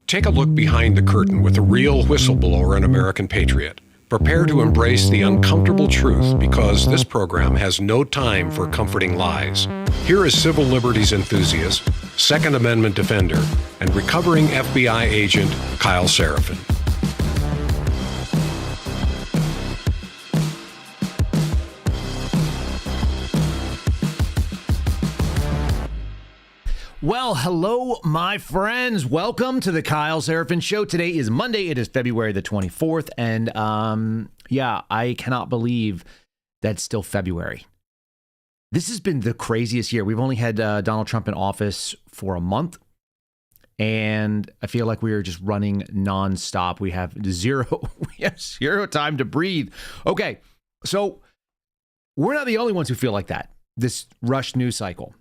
Take a look behind the curtain with a real whistleblower and American patriot. Prepare to embrace the uncomfortable truth because this program has no time for comforting lies. Here is civil liberties enthusiast, Second Amendment defender, and recovering FBI agent Kyle Seraphin. Well, hello, my friends. Welcome to the Kyle Seraphin Show. Today is Monday. It is February the 24th. And I cannot believe that's still February. This has been the craziest year. We've only had Donald Trump in office for a month. And I feel like we are just running nonstop. We have zero time to breathe. Okay, so we're not the only ones who feel like that, this rushed news cycle.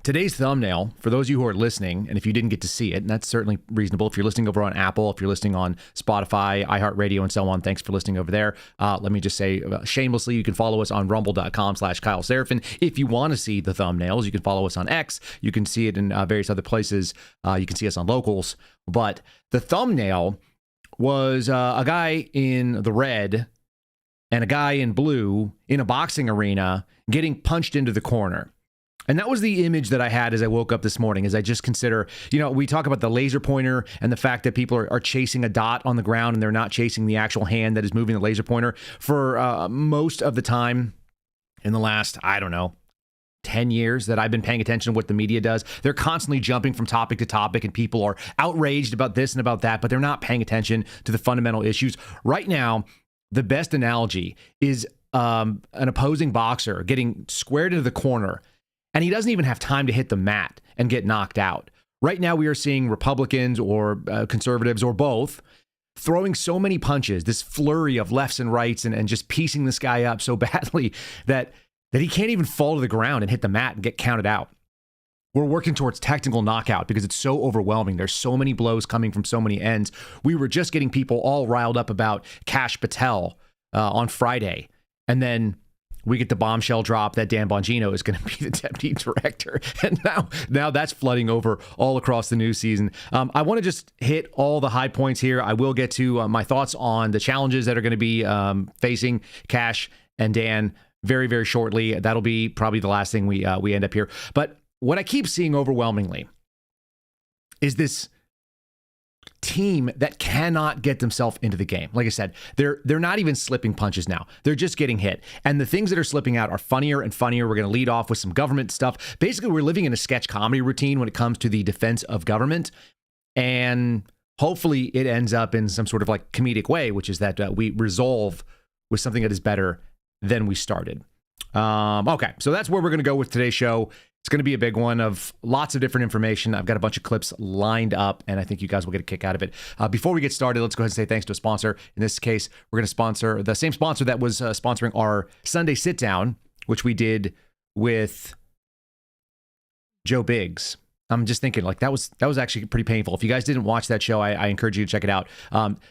Today's thumbnail, for those of you who are listening, and if you didn't get to see it, and that's certainly reasonable. If you're listening over on Apple, if you're listening on Spotify, iHeartRadio, and so on, thanks for listening over there. Let me just say shamelessly, you can follow us on rumble.com/Kyle Seraphin. If you want to see the thumbnails, you can follow us on X. You can see it in various other places. You can see us on Locals. But the thumbnail was a guy in the red and a guy in blue in a boxing arena getting punched into the corner. And that was the image that I had as I woke up this morning, as I just consider, we talk about the laser pointer and the fact that people are chasing a dot on the ground and they're not chasing the actual hand that is moving the laser pointer. For most of the time in the last, 10 years that I've been paying attention to what the media does, they're constantly jumping from topic to topic and people are outraged about this and about that, but they're not paying attention to the fundamental issues. Right now, the best analogy is an opposing boxer getting squared into the corner, and he doesn't even have time to hit the mat and get knocked out. Right now, we are seeing Republicans or conservatives or both throwing so many punches, this flurry of lefts and rights, and just piecing this guy up so badly that he can't even fall to the ground and hit the mat and get counted out. We're working towards technical knockout because it's so overwhelming. There's so many blows coming from so many ends. We were just getting people all riled up about Kash Patel on Friday, and then we get the bombshell drop that Dan Bongino is going to be the deputy director. And now that's flooding over all across the news season. I want to just hit all the high points here. I will get to my thoughts on the challenges that are going to be facing Kash and Dan very, very shortly. That'll be probably the last thing we end up here. But what I keep seeing overwhelmingly is this team that cannot get themselves into the game. Like I said, they're not even slipping punches now. They're just getting hit. And the things that are slipping out are funnier and funnier. We're going to lead off with some government stuff. Basically, we're living in a sketch comedy routine when it comes to the defense of government. And hopefully it ends up in some sort of like comedic way, which is that we resolve with something that is better than we started. Okay, so that's where we're going to go with today's show. It's going to be a big one of lots of different information. I've got a bunch of clips lined up, and I think you guys will get a kick out of it. Before we get started, let's go ahead and say thanks to a sponsor. In this case, we're going to sponsor the same sponsor that was sponsoring our Sunday sit down, which we did with Joe Biggs. I'm just thinking, like, that was actually pretty painful. If you guys didn't watch that show, I encourage you to check it out.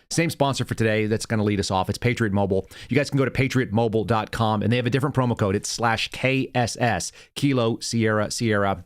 Same sponsor for today that's going to lead us off. It's Patriot Mobile. You guys can go to patriotmobile.com, and they have a different promo code. It's /KSS, Kilo Sierra Sierra.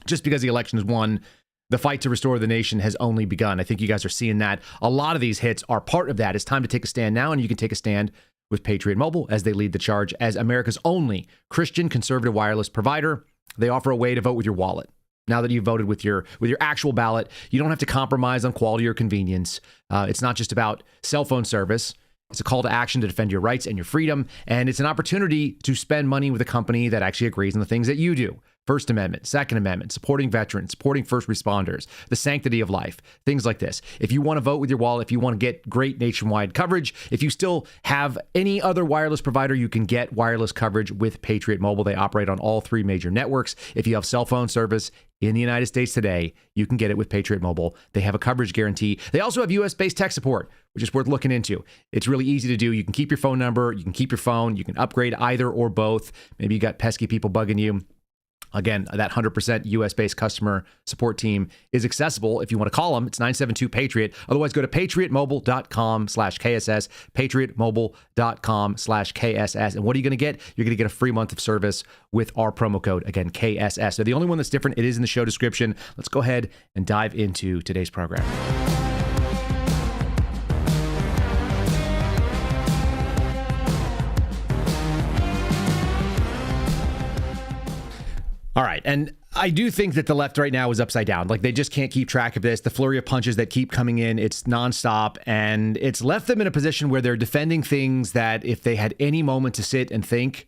Just because the election is won, the fight to restore the nation has only begun. I think you guys are seeing that. A lot of these hits are part of that. It's time to take a stand now, and you can take a stand with Patriot Mobile as they lead the charge as America's only Christian conservative wireless provider. They offer a way to vote with your wallet. Now that you've voted with your actual ballot, you don't have to compromise on quality or convenience. It's not just about cell phone service. It's a call to action to defend your rights and your freedom. And it's an opportunity to spend money with a company that actually agrees on the things that you do. First Amendment, Second Amendment, supporting veterans, supporting first responders, the sanctity of life, things like this. If you want to vote with your wallet, if you want to get great nationwide coverage, if you still have any other wireless provider, you can get wireless coverage with Patriot Mobile. They operate on all three major networks. If you have cell phone service in the United States today, you can get it with Patriot Mobile. They have a coverage guarantee. They also have US-based tech support, which is worth looking into. It's really easy to do. You can keep your phone number, you can keep your phone, you can upgrade either or both. Maybe you got pesky people bugging you. Again, that 100% US-based customer support team is accessible. If you want to call them, it's 972-PATRIOT. Otherwise, go to patriotmobile.com/KSS, patriotmobile.com/KSS. And what are you going to get? You're going to get a free month of service with our promo code, again, KSS. So the only one that's different, it is in the show description. Let's go ahead and dive into today's program. All right. And I do think that the left right now is upside down. Like, they just can't keep track of this. The flurry of punches that keep coming in, it's nonstop. And it's left them in a position where they're defending things that if they had any moment to sit and think,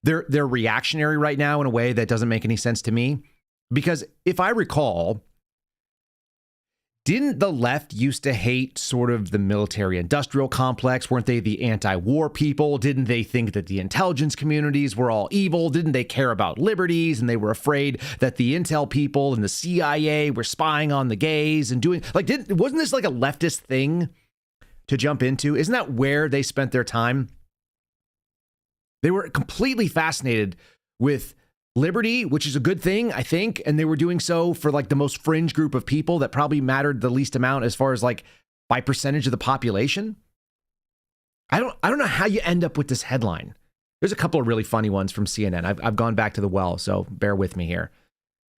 they're reactionary right now in a way that doesn't make any sense to me. Because if I recall, didn't the left used to hate sort of the military-industrial complex? Weren't they the anti-war people? Didn't they think that the intelligence communities were all evil? Didn't they care about liberties? And they were afraid that the intel people and the CIA were spying on the gays and doing... Like, wasn't this like a leftist thing to jump into? Isn't that where they spent their time? They were completely fascinated with liberty, which is a good thing, I think. And they were doing so for like the most fringe group of people that probably mattered the least amount as far as like by percentage of the population. I don't know how you end up with this headline. There's a couple of really funny ones from CNN. I've gone back to the well, so bear with me here.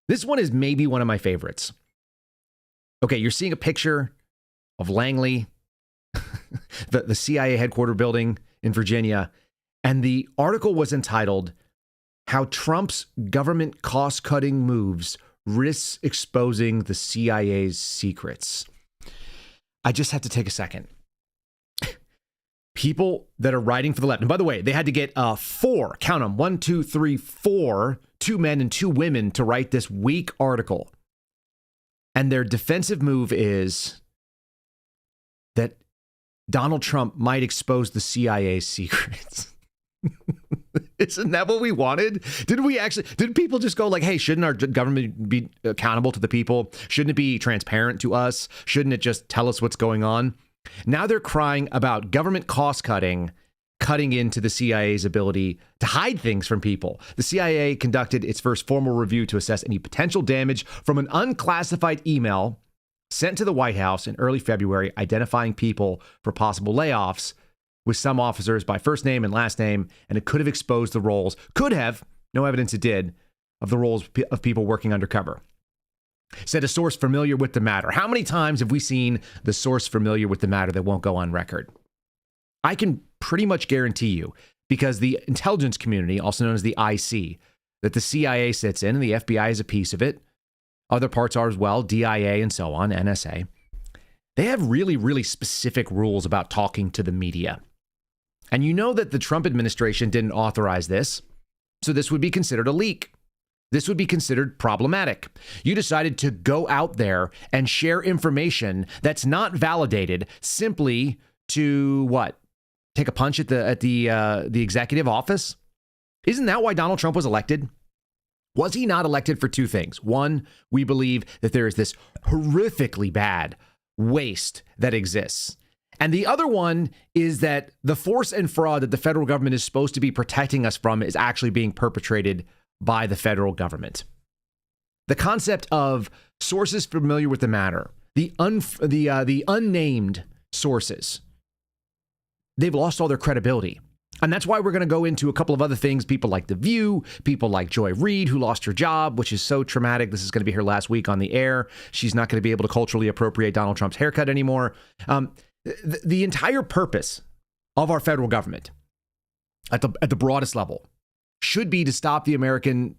This one is maybe one of my favorites. Okay, you're seeing a picture of Langley, the CIA headquarters building in Virginia, and the article was entitled, "How Trump's Government Cost-Cutting Moves Risks Exposing the CIA's Secrets." I just have to take a second. People that are writing for the left, and by the way, they had to get four, count them, 1, 2, 3, 4, 2 men and 2 women to write this weak article. And their defensive move is that Donald Trump might expose the CIA's secrets. Isn't that what we wanted? Did people just go like, hey, shouldn't our government be accountable to the people? Shouldn't it be transparent to us? Shouldn't it just tell us what's going on? Now they're crying about government cost cutting into the CIA's ability to hide things from people. The CIA conducted its first formal review to assess any potential damage from an unclassified email sent to the White House in early February, identifying people for possible layoffs with some officers by first name and last name, and it could have exposed the roles, no evidence it did, of the roles of people working undercover. Said a source familiar with the matter. How many times have we seen the source familiar with the matter that won't go on record? I can pretty much guarantee you, because the intelligence community, also known as the IC, that the CIA sits in, and the FBI is a piece of it, other parts are as well, DIA and so on, NSA, they have really, really specific rules about talking to the media. And you know that the Trump administration didn't authorize this, so this would be considered a leak. This would be considered problematic. You decided to go out there and share information that's not validated simply to what? Take a punch at the executive office? Isn't that why Donald Trump was elected? Was he not elected for 2 things? One, we believe that there is this horrifically bad waste that exists. And the other one is that the force and fraud that the federal government is supposed to be protecting us from is actually being perpetrated by the federal government. The concept of sources familiar with the matter, the unnamed sources, they've lost all their credibility. And that's why we're going to go into a couple of other things. People like The View, people like Joy Reid, who lost her job, which is so traumatic. This is going to be her last week on the air. She's not going to be able to culturally appropriate Donald Trump's haircut anymore. The entire purpose of our federal government at the broadest level should be to stop the American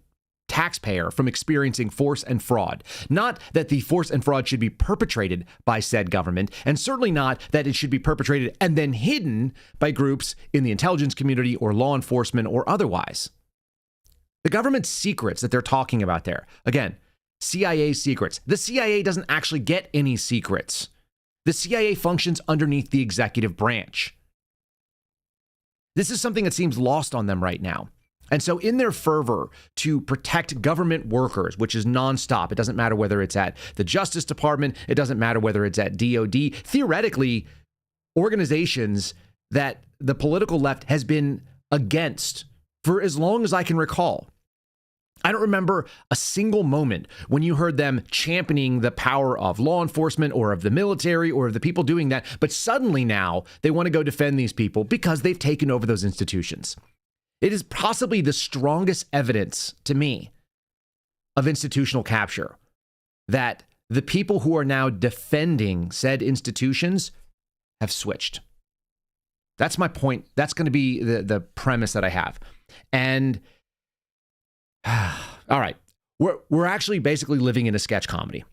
taxpayer from experiencing force and fraud. Not that the force and fraud should be perpetrated by said government, and certainly not that it should be perpetrated and then hidden by groups in the intelligence community or law enforcement or otherwise. The government's secrets that they're talking about there, again, CIA secrets. The CIA doesn't actually get any secrets. The CIA functions underneath the executive branch. This is something that seems lost on them right now. And so in their fervor to protect government workers, which is nonstop, it doesn't matter whether it's at the Justice Department, it doesn't matter whether it's at DOD, theoretically, organizations that the political left has been against for as long as I can recall. I don't remember a single moment when you heard them championing the power of law enforcement or of the military or of the people doing that. But suddenly now they want to go defend these people because they've taken over those institutions. It is possibly the strongest evidence to me of institutional capture that the people who are now defending said institutions have switched. That's my point. That's going to be the premise that I have. And all right, we're actually basically living in a sketch comedy.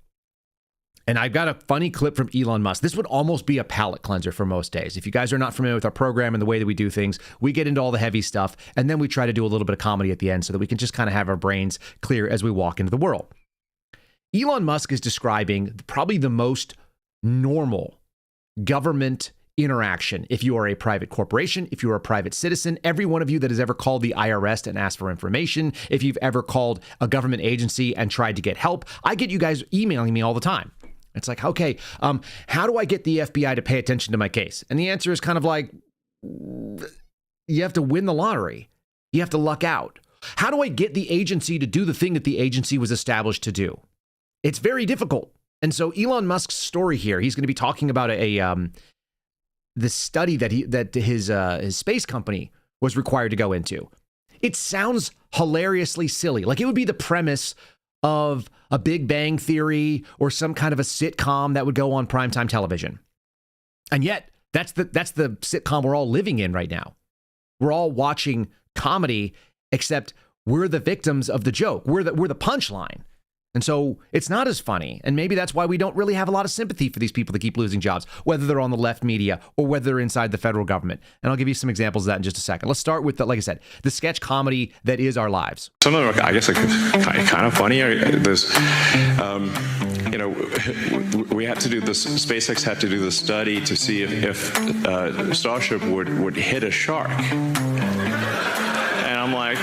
And I've got a funny clip from Elon Musk. This would almost be a palate cleanser for most days. If you guys are not familiar with our program and the way that we do things, we get into all the heavy stuff, and then we try to do a little bit of comedy at the end so that we can just kind of have our brains clear as we walk into the world. Elon Musk is describing probably the most normal government interaction. If you are a private corporation, if you are a private citizen, every one of you that has ever called the IRS and asked for information, if you've ever called a government agency and tried to get help, I get you guys emailing me all the time. It's like, okay, how do I get the FBI to pay attention to my case? And the answer is kind of like, you have to win the lottery. You have to luck out. How do I get the agency to do the thing that the agency was established to do? It's very difficult. And so Elon Musk's story here, he's going to be talking about the study that his space company was required to go into. It sounds hilariously silly. Like it would be the premise of a Big Bang Theory or some kind of a sitcom that would go on primetime television. And yet, that's the sitcom we're all living in right now. We're all watching comedy, except we're the victims of the joke. We're the punchline. And so it's not as funny. And maybe that's why we don't really have a lot of sympathy for these people that keep losing jobs, whether they're on the left media or whether they're inside the federal government. And I'll give you some examples of that in just a second. Let's start with, like I said, the sketch comedy that is our lives. Some of them are, I guess, kind of funny. There's, we had to do this, SpaceX had to do the study to see if Starship would hit a shark. And I'm like,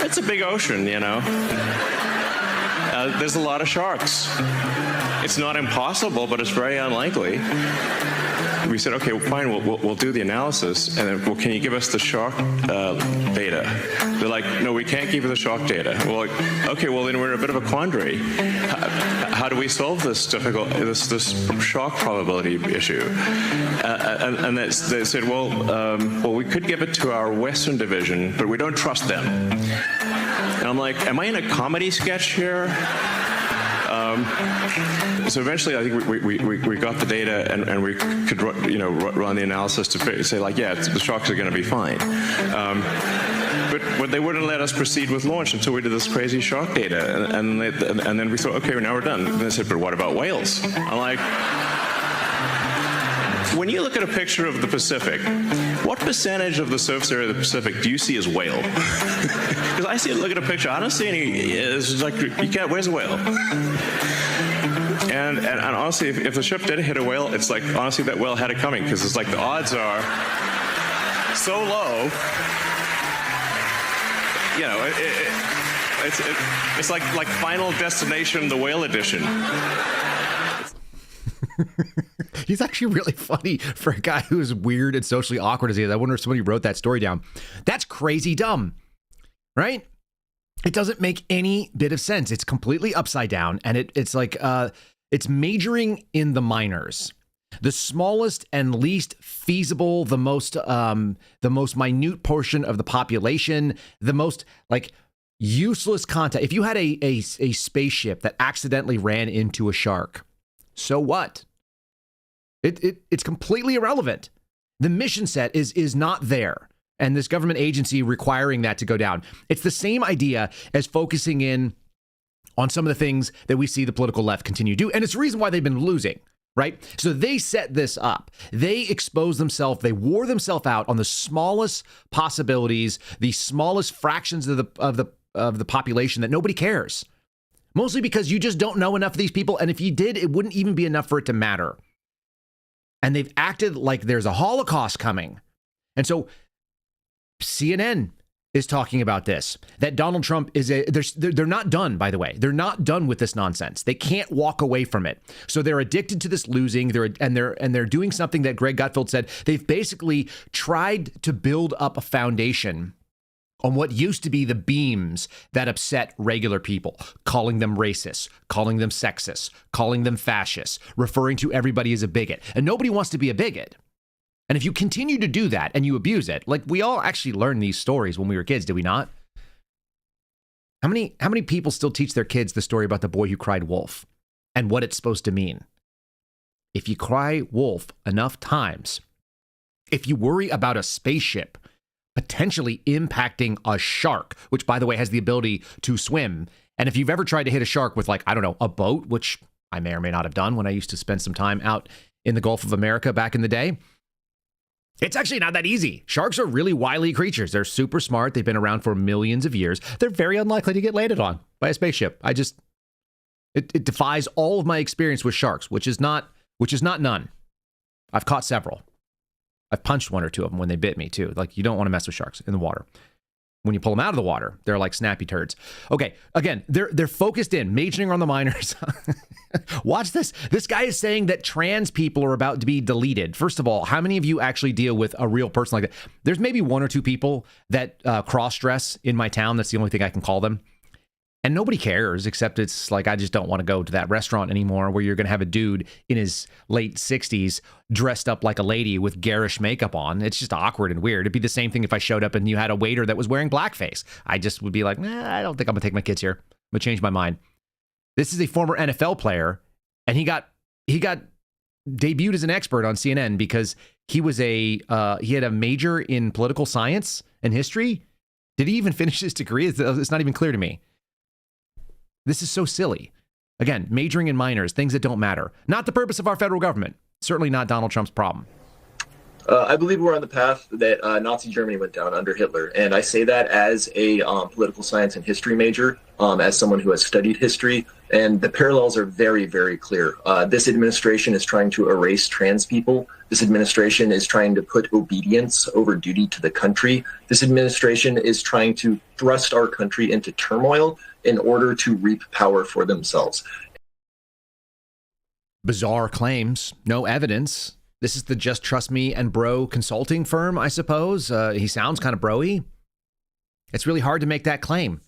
it's a big ocean, There's a lot of sharks. It's not impossible, but it's very unlikely. We said, okay, fine, we'll do the analysis, and then, well, can you give us the shark data? They're like, no, we can't give you the shark data. We're like, okay, well, then we're in a bit of a quandary. How do we solve this difficult, this shark probability issue? And they said, well, we could give it to our Western division, but we don't trust them. And I'm like, am I in a comedy sketch here? So eventually, I think we got the data, and we could run the analysis to say, like, yeah, the sharks are going to be fine. But they wouldn't let us proceed with launch until we did this crazy shark data, and then we thought, okay, now we're done. And they said, but what about whales? I'm like, when you look at a picture of the Pacific, what percentage of the surface area of the Pacific do you see as whale? Because I look at a picture, I don't see any. It's like, where's a whale? And honestly, if the ship did hit a whale, it's like, honestly, that whale had it coming, because it's like the odds are so low. It's like Final Destination, the whale edition. He's actually really funny for a guy who's weird and socially awkward as he is. I wonder if somebody wrote that story down. That's crazy dumb, right? It doesn't make any bit of sense. It's completely upside down, and it's like it's majoring in the minors, the smallest and least feasible, the most minute portion of the population, the most like useless content. If you had a spaceship that accidentally ran into a shark, so what? It's completely irrelevant. The mission set is not there, and this government agency requiring that to go down. It's the same idea as focusing in on some of the things that we see the political left continue to do, and it's the reason why they've been losing, right? So they set this up. They exposed themselves. They wore themselves out on the smallest possibilities, the smallest fractions of the population that nobody cares. Mostly because you just don't know enough of these people, and if you did, it wouldn't even be enough for it to matter. And they've acted like there's a Holocaust coming. And so CNN is talking about this, that Donald Trump is they're not done, by the way. They're not done with this nonsense. They can't walk away from it. So they're addicted to this losing. They're doing something that Greg Gutfeld said. They've basically tried to build up a foundation on what used to be the beams that upset regular people, calling them racist, calling them sexist, calling them fascist, referring to everybody as a bigot. And nobody wants to be a bigot. And if you continue to do that and you abuse it, like we all actually learned these stories when we were kids, did we not? How many people still teach their kids the story about the boy who cried wolf and what it's supposed to mean? If you cry wolf enough times, if you worry about a spaceship potentially impacting a shark, which, by the way, has the ability to swim. And if you've ever tried to hit a shark with, like, I don't know, a boat, which I may or may not have done when I used to spend some time out in the Gulf of America back in the day, it's actually not that easy. Sharks are really wily creatures. They're super smart. They've been around for millions of years. They're very unlikely to get landed on by a spaceship. It defies all of my experience with sharks, which is not none. I've caught several. I've punched one or two of them when they bit me, too. Like, you don't want to mess with sharks in the water. When you pull them out of the water, they're like snappy turds. Okay, again, they're focused in, majoring on the minors. Watch this. This guy is saying that trans people are about to be deleted. First of all, how many of you actually deal with a real person like that? There's maybe one or two people that cross-dress in my town. That's the only thing I can call them. And nobody cares, except it's like, I just don't want to go to that restaurant anymore where you're going to have a dude in his late 60s dressed up like a lady with garish makeup on. It's just awkward and weird. It'd be the same thing if I showed up and you had a waiter that was wearing blackface. I just would be like, I don't think I'm going to take my kids here. I'm going to change my mind. This is a former NFL player, and he got debuted as an expert on CNN because he had a major in political science and history. Did he even finish his degree? It's not even clear to me. This is so silly. Again, majoring in minors, things that don't matter. Not the purpose of our federal government. Certainly not Donald Trump's problem. I believe we're on the path that Nazi Germany went down under Hitler. And I say that as a political science and history major, as someone who has studied history. And the parallels are very, very clear. This administration is trying to erase trans people. This administration is trying to put obedience over duty to the country. This administration is trying to thrust our country into turmoil in order to reap power for themselves. Bizarre claims, no evidence. This is the Just Trust Me and Bro consulting firm, I suppose. He sounds kind of bro-y. It's really hard to make that claim.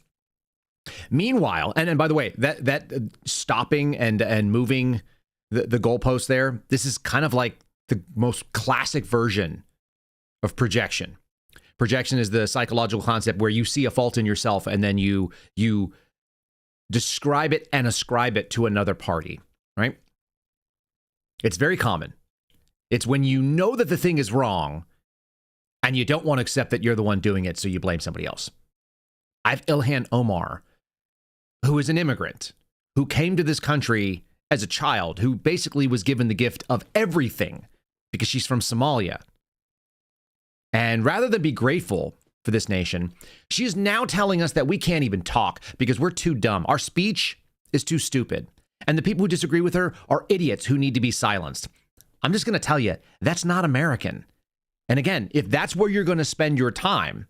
Meanwhile, and by the way, that stopping and moving the goalpost there, this is kind of like the most classic version of projection. Projection is the psychological concept where you see a fault in yourself and then you describe it and ascribe it to another party, right? It's very common. It's when you know that the thing is wrong and you don't want to accept that you're the one doing it, so you blame somebody else. I have Ilhan Omar, who is an immigrant, who came to this country as a child, who basically was given the gift of everything because she's from Somalia. And rather than be grateful for this nation, she is now telling us that we can't even talk because we're too dumb. Our speech is too stupid. And the people who disagree with her are idiots who need to be silenced. I'm just going to tell you, that's not American. And again, if that's where you're going to spend your time,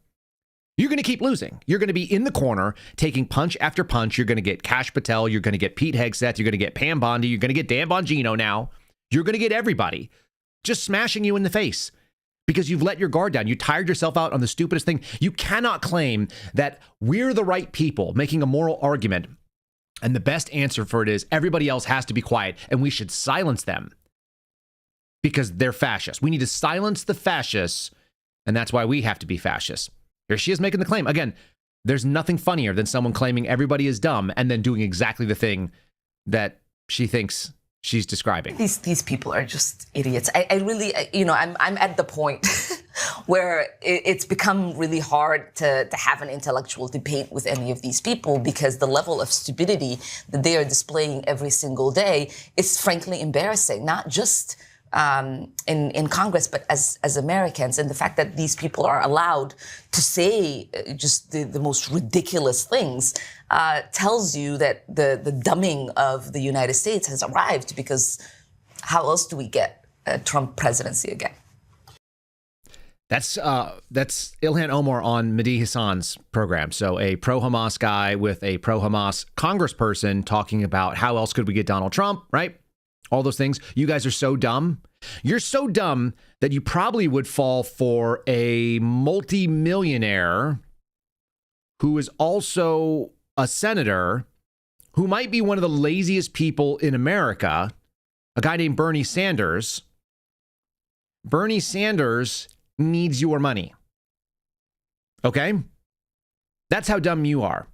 you're going to keep losing. You're going to be in the corner taking punch after punch. You're going to get Kash Patel. You're going to get Pete Hegseth. You're going to get Pam Bondi. You're going to get Dan Bongino now. You're going to get everybody just smashing you in the face because you've let your guard down. You tired yourself out on the stupidest thing. You cannot claim that we're the right people making a moral argument, and the best answer for it is everybody else has to be quiet and we should silence them because they're fascists. We need to silence the fascists, and that's why we have to be fascists. Here she is making the claim. Again, there's nothing funnier than someone claiming everybody is dumb and then doing exactly the thing that she thinks she's describing. These people are just idiots. I really, I'm at the point where it's become really hard to have an intellectual debate with any of these people because the level of stupidity that they are displaying every single day is frankly embarrassing, not just in Congress, but as Americans. And the fact that these people are allowed to say just the most ridiculous things tells you that the dumbing of the United States has arrived, because how else do we get a Trump presidency again? That's Ilhan Omar on Mehdi Hassan's program. So a pro-Hamas guy with a pro-Hamas congressperson talking about how else could we get Donald Trump, right? All those things. You guys are so dumb. You're so dumb that you probably would fall for a multi-millionaire who is also a senator, who might be one of the laziest people in America, a guy named Bernie Sanders. Bernie Sanders needs your money. Okay? That's how dumb you are.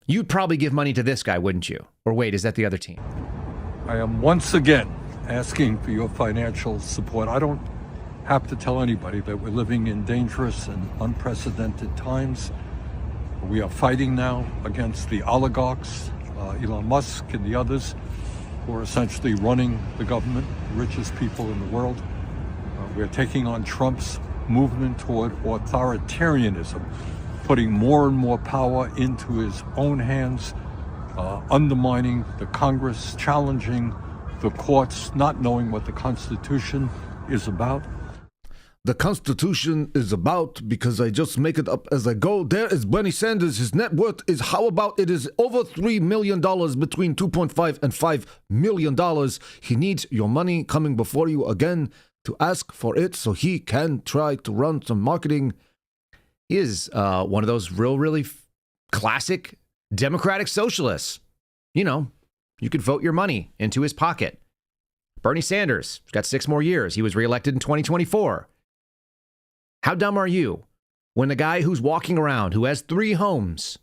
You'd probably give money to this guy, wouldn't you? Or wait, is that the other team? I am once again asking for your financial support. I don't have to tell anybody that we're living in dangerous and unprecedented times. We are fighting now against the oligarchs, Elon Musk and the others, who are essentially running the government, the richest people in the world. We're taking on Trump's movement toward authoritarianism, putting more and more power into his own hands, undermining the Congress, challenging the courts, not knowing what the Constitution is about. The Constitution is about, because I just make it up as I go. There is Bernie Sanders. His net worth is, how about it is over $3 million, between $2.5 and $5 million. He needs your money coming before you again to ask for it so he can try to run some marketing. He is one of those really classic democratic socialists. You know, you could vote your money into his pocket. Bernie Sanders got 6 more years. He was reelected in 2024. How dumb are you when the guy who's walking around, who has 3 homes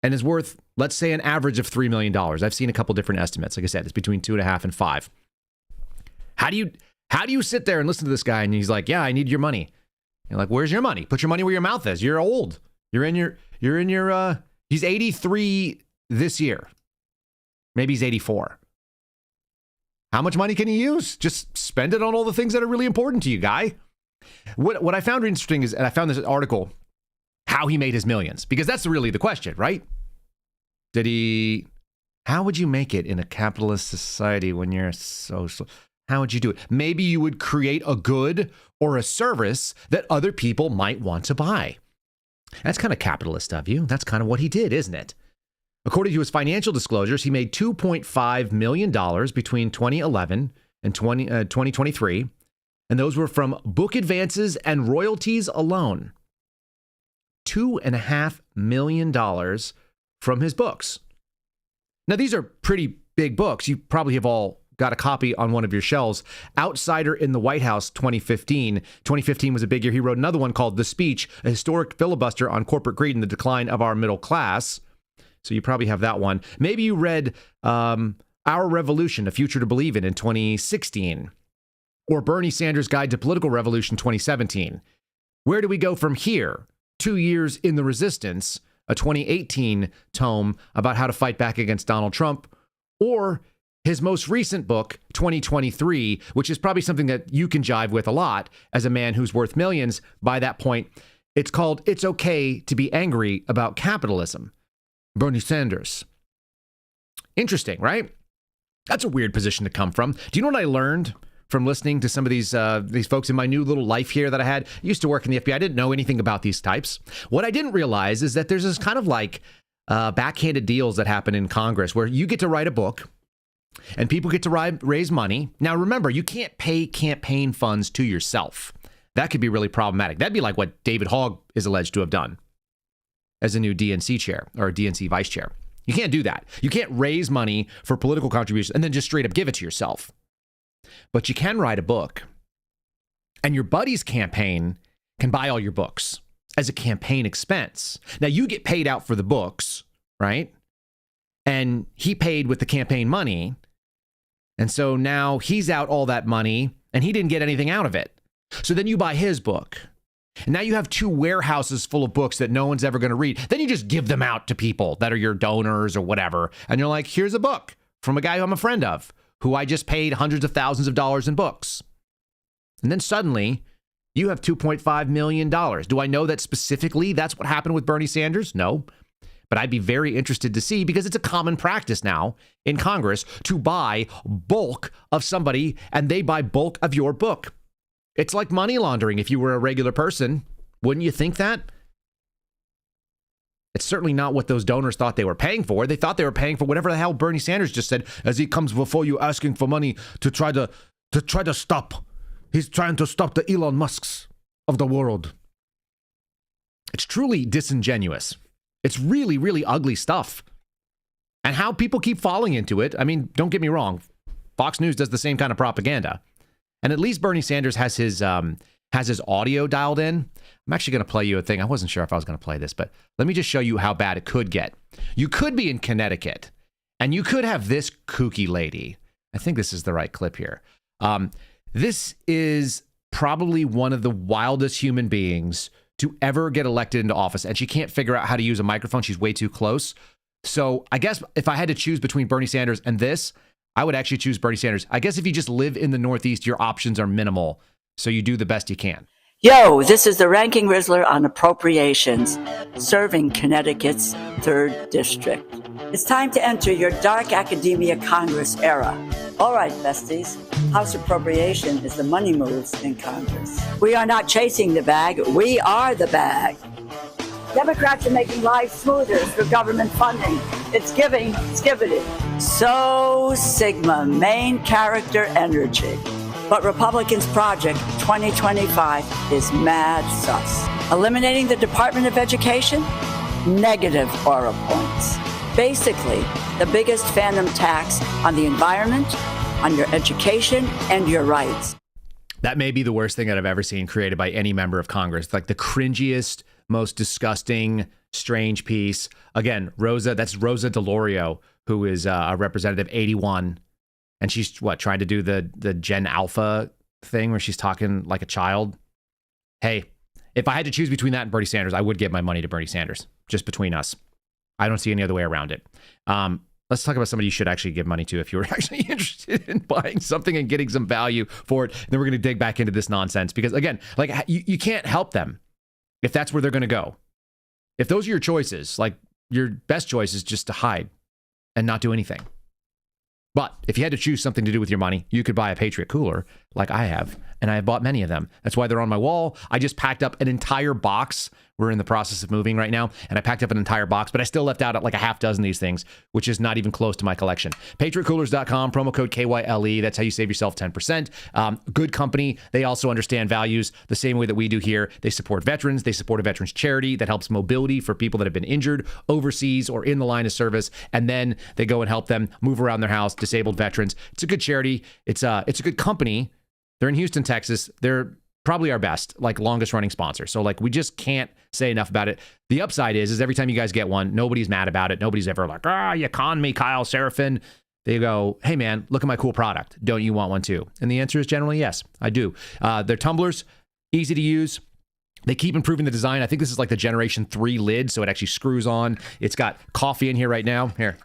and is worth, let's say, an average of $3 million. I've seen a couple different estimates. Like I said, it's between 2.5 and 5. How do you sit there and listen to this guy and he's like, yeah, I need your money. You're like, where's your money? Put your money where your mouth is. You're old. He's 83 this year. Maybe he's 84. How much money can he use? Just spend it on all the things that are really important to you, guy. What I found interesting is, and I found this article, how he made his millions, because that's really the question, right? How would you make it in a capitalist society when you're social? How would you do it? Maybe you would create a good or a service that other people might want to buy. That's kind of capitalist of you. That's kind of what he did, isn't it? According to his financial disclosures, he made $2.5 million between 2011 and 2023. And those were from book advances and royalties alone. $2.5 million from his books. Now, these are pretty big books. You probably have all got a copy on one of your shelves. Outsider in the White House, 2015. 2015 was a big year. He wrote another one called The Speech, a historic filibuster on corporate greed and the decline of our middle class. So you probably have that one. Maybe you read Our Revolution, A Future to Believe in 2016. Or Bernie Sanders' Guide to Political Revolution, 2017. Where do we go from here? 2 Years in the Resistance, a 2018 tome about how to fight back against Donald Trump. Or his most recent book, 2023, which is probably something that you can jive with a lot as a man who's worth millions by that point. It's called It's Okay to Be Angry About Capitalism. Bernie Sanders. Interesting, right? That's a weird position to come from. Do you know what I learned from listening to some of these folks in my new little life here that I had? I used to work in the FBI. I didn't know anything about these types. What I didn't realize is that there's this kind of like backhanded deals that happen in Congress where you get to write a book and people get to raise money. Now, remember, you can't pay campaign funds to yourself. That could be really problematic. That'd be like what David Hogg is alleged to have done as a new DNC chair or DNC vice chair. You can't do that. You can't raise money for political contributions and then just straight up give it to yourself. But you can write a book, and your buddy's campaign can buy all your books as a campaign expense. Now, you get paid out for the books, right? And he paid with the campaign money. And so now he's out all that money, and he didn't get anything out of it. So then you buy his book. And now you have 2 warehouses full of books that no one's ever going to read. Then you just give them out to people that are your donors or whatever. And you're like, here's a book from a guy who I'm a friend of, who I just paid hundreds of thousands of dollars in books. And then suddenly you have $2.5 million. Do I know that specifically that's what happened with Bernie Sanders? No. But I'd be very interested to see, because it's a common practice now in Congress to buy bulk of somebody, and they buy bulk of your book. It's like money laundering if you were a regular person. Wouldn't you think that? It's certainly not what those donors thought they were paying for. They thought they were paying for whatever the hell Bernie Sanders just said as he comes before you asking for money to try to stop. He's trying to stop the Elon Musks of the world. It's truly disingenuous It's really, really ugly stuff. And how people keep falling into it, I mean, don't get me wrong. Fox News does the same kind of propaganda. And at least Bernie Sanders has his audio dialed in. I'm actually going to play you a thing. I wasn't sure if I was going to play this, but let me just show you how bad it could get. You could be in Connecticut, and you could have this kooky lady. I think this is the right clip here. This is probably one of the wildest human beings to ever get elected into office, and she can't figure out how to use a microphone. She's way too close. So I guess if I had to choose between Bernie Sanders and this, I would actually choose Bernie Sanders. I guess if you just live in the Northeast, your options are minimal, so you do the best you can. Yo, this is the Ranking Rizzler on Appropriations, serving Connecticut's 3rd District. It's time to enter your dark academia Congress era. All right, besties, House Appropriation is the money moves in Congress. We are not chasing the bag, we are the bag. Democrats are making life smoother through government funding. It's giving, it's giving. So Sigma, main character energy. But Republicans' Project 2025 is mad sus. Eliminating the Department of Education? Negative aura points. Basically, the biggest phantom tax on the environment, on your education, and your rights. That may be the worst thing that I've ever seen created by any member of Congress. Like the cringiest, most disgusting, strange piece. Again, that's Rosa DeLorio, who is a representative 81. And she's trying to do the Gen Alpha thing where she's talking like a child. Hey, if I had to choose between that and Bernie Sanders, I would give my money to Bernie Sanders, just between us. I don't see any other way around it. Let's talk about somebody you should actually give money to if you were actually interested in buying something and getting some value for it. And then we're going to dig back into this nonsense because, again, like you can't help them if that's where they're going to go. If those are your choices, like your best choice is just to hide and not do anything. But if you had to choose something to do with your money, you could buy a Patriot cooler like I have, and I have bought many of them. That's why they're on my wall. I just packed up an entire box. We're in the process of moving right now, and I packed up an entire box, but I still left out like a half dozen of these things, which is not even close to my collection. PatriotCoolers.com, promo code KYLE. That's how you save yourself 10%. Good company. They also understand values the same way that we do here. They support veterans. They support a veterans charity that helps mobility for people that have been injured overseas or in the line of service, and then they go and help them move around their house, disabled veterans. It's a good charity. It's a good company. They're in Houston, Texas. They're probably our best, like longest running sponsor. So like we just can't say enough about it. The upside is every time you guys get one, nobody's mad about it. Nobody's ever like, you conned me, Kyle Seraphin. They go, hey man, look at my cool product. Don't you want one too? And the answer is generally yes, I do. They're tumblers, easy to use. They keep improving the design. I think this is like the Generation 3 lid, so it actually screws on. It's got coffee in here right now. Here,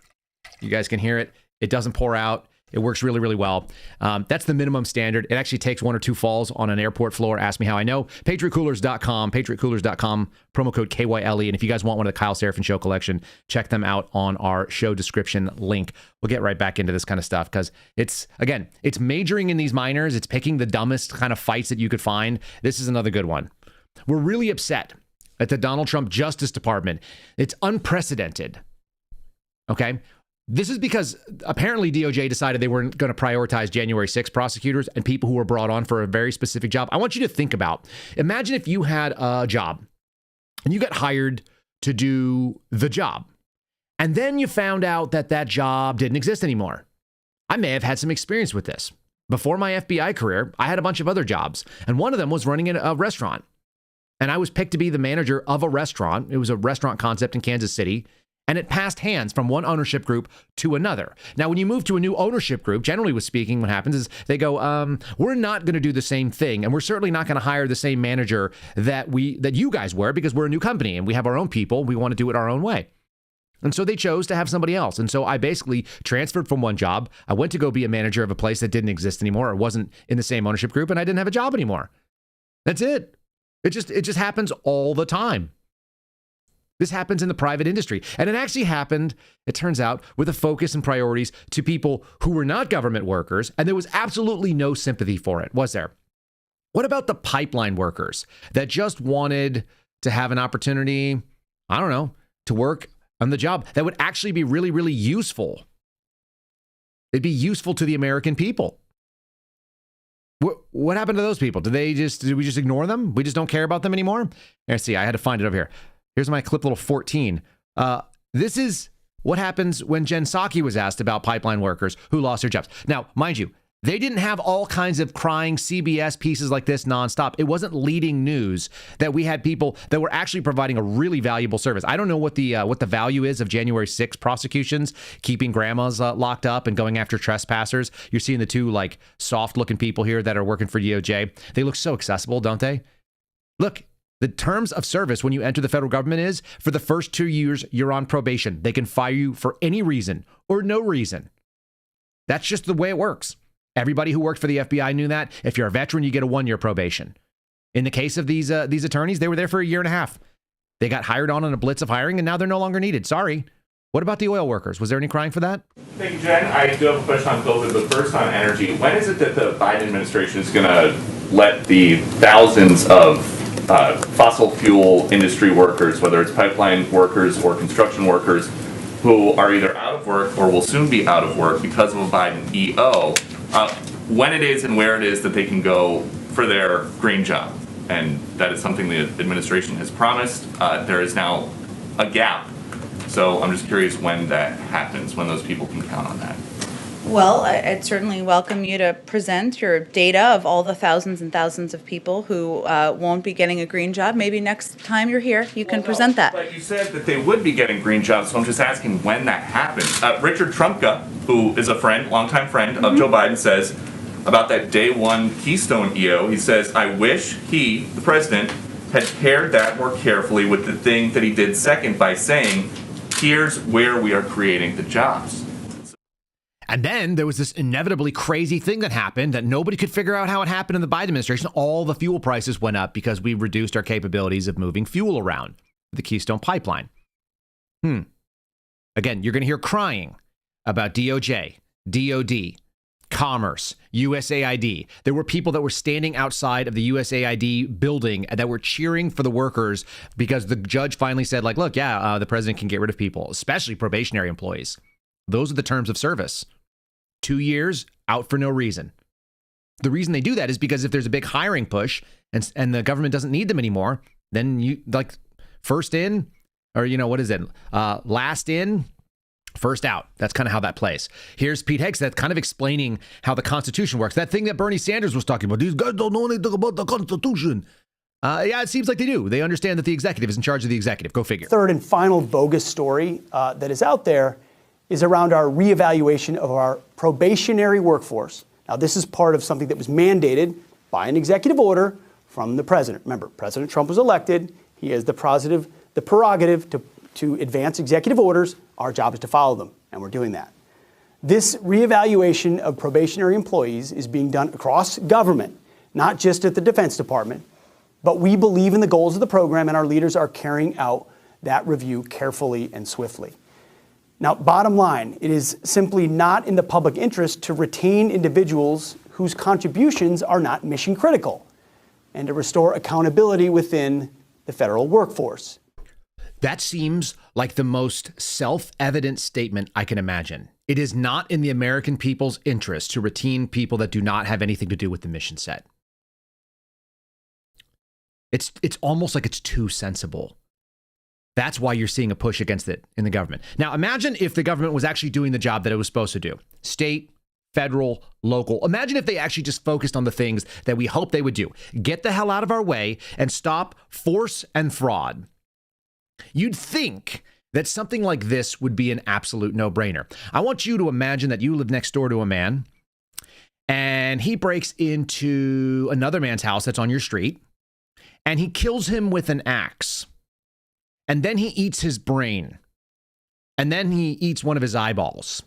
you guys can hear it. It doesn't pour out. It works really, really well. That's the minimum standard. It actually takes 1 or 2 falls on an airport floor. Ask me how I know. PatriotCoolers.com, PatriotCoolers.com, promo code KYLE. And if you guys want one of the Kyle Seraphin Show collection, check them out on our show description link. We'll get right back into this kind of stuff because it's majoring in these minors. It's picking the dumbest kind of fights that you could find. This is another good one. We're really upset at the Donald Trump Justice Department. It's unprecedented. Okay? This is because apparently DOJ decided they weren't going to prioritize January 6th prosecutors and people who were brought on for a very specific job. I want you to think about, imagine if you had a job and you got hired to do the job, and then you found out that that job didn't exist anymore. I may have had some experience with this. Before my FBI career, I had a bunch of other jobs, and one of them was running a restaurant. And I was picked to be the manager of a restaurant. It was a restaurant concept in Kansas City. And it passed hands from one ownership group to another. Now, when you move to a new ownership group, generally speaking, what happens is they go, we're not going to do the same thing. And we're certainly not going to hire the same manager that you guys were, because we're a new company and we have our own people. We want to do it our own way. And so they chose to have somebody else. And so I basically transferred from one job. I went to go be a manager of a place that didn't exist anymore or wasn't in the same ownership group, and I didn't have a job anymore. That's it. It just happens all the time. This happens in the private industry. And it actually happened, it turns out, with a focus and priorities to people who were not government workers. And there was absolutely no sympathy for it, was there? What about the pipeline workers that just wanted to have an opportunity, I don't know, to work on the job that would actually be really, really useful? It'd be useful to the American people. What happened to those people? Did we just ignore them? We just don't care about them anymore? Let's see, I had to find it over here. Here's my clip little 14. This is what happens when Jen Psaki was asked about pipeline workers who lost their jobs. Now, mind you, they didn't have all kinds of crying CBS pieces like this nonstop. It wasn't leading news that we had people that were actually providing a really valuable service. I don't know what the value is of January 6th prosecutions, keeping grandmas locked up and going after trespassers. You're seeing the two like soft looking people here that are working for DOJ. They look so accessible, don't they? Look, the terms of service when you enter the federal government is for the first 2 years, you're on probation. They can fire you for any reason or no reason. That's just the way it works. Everybody who worked for the FBI knew that. If you're a veteran, you get a 1-year probation. In the case of these attorneys, they were there for a year and a half. They got hired on a blitz of hiring, and now they're no longer needed. Sorry. What about the oil workers? Was there any crying for that? Thank you, Jen. I do have a question on COVID, but first on energy. When is it that the Biden administration is going to let the thousands of fossil fuel industry workers, whether it's pipeline workers or construction workers, who are either out of work or will soon be out of work because of a Biden EO, when it is and where it is that they can go for their green job? And that is something the administration has promised. There is now a gap. So I'm just curious when that happens, when those people can count on that. Well, I'd certainly welcome you to present your data of all the thousands and thousands of people who won't be getting a green job. Maybe next time you're here, you can present that. But you said that they would be getting green jobs, so I'm just asking when that happens. Richard Trumka, who is a friend, longtime friend of Joe Biden, says about that day one Keystone EO, he says, I wish he, the president, had paired that more carefully with the thing that he did second by saying, here's where we are creating the jobs. And then there was this inevitably crazy thing that happened that nobody could figure out how it happened in the Biden administration. All the fuel prices went up because we reduced our capabilities of moving fuel around the Keystone Pipeline. Again, you're going to hear crying about DOJ, DOD, Commerce, USAID. There were people that were standing outside of the USAID building that were cheering for the workers because the judge finally said, like, look, the president can get rid of people, especially probationary employees. Those are the terms of service. 2 years out for no reason. The reason they do that is because if there's a big hiring push and the government doesn't need them anymore, then you like first in or, last in, first out. That's kind of how that plays. Here's Pete Higgs that's kind of explaining how the Constitution works. That thing that Bernie Sanders was talking about. These guys don't know anything about the Constitution. It seems like they do. They understand that the executive is in charge of the executive. Go figure. Third and final bogus story that is out there is around our reevaluation of our probationary workforce. Now, this is part of something that was mandated by an executive order from the president. Remember, President Trump was elected. He has the prerogative to advance executive orders. Our job is to follow them, and we're doing that. This reevaluation of probationary employees is being done across government, not just at the Defense Department, but we believe in the goals of the program, and our leaders are carrying out that review carefully and swiftly. Now, bottom line, it is simply not in the public interest to retain individuals whose contributions are not mission critical and to restore accountability within the federal workforce. That seems like the most self-evident statement I can imagine. It is not in the American people's interest to retain people that do not have anything to do with the mission set. It's almost like it's too sensible. That's why you're seeing a push against it in the government. Now, imagine if the government was actually doing the job that it was supposed to do. State, federal, local. Imagine if they actually just focused on the things that we hope they would do. Get the hell out of our way and stop force and fraud. You'd think that something like this would be an absolute no-brainer. I want you to imagine that you live next door to a man and he breaks into another man's house that's on your street and he kills him with an axe. And then he eats his brain. And then he eats one of his eyeballs.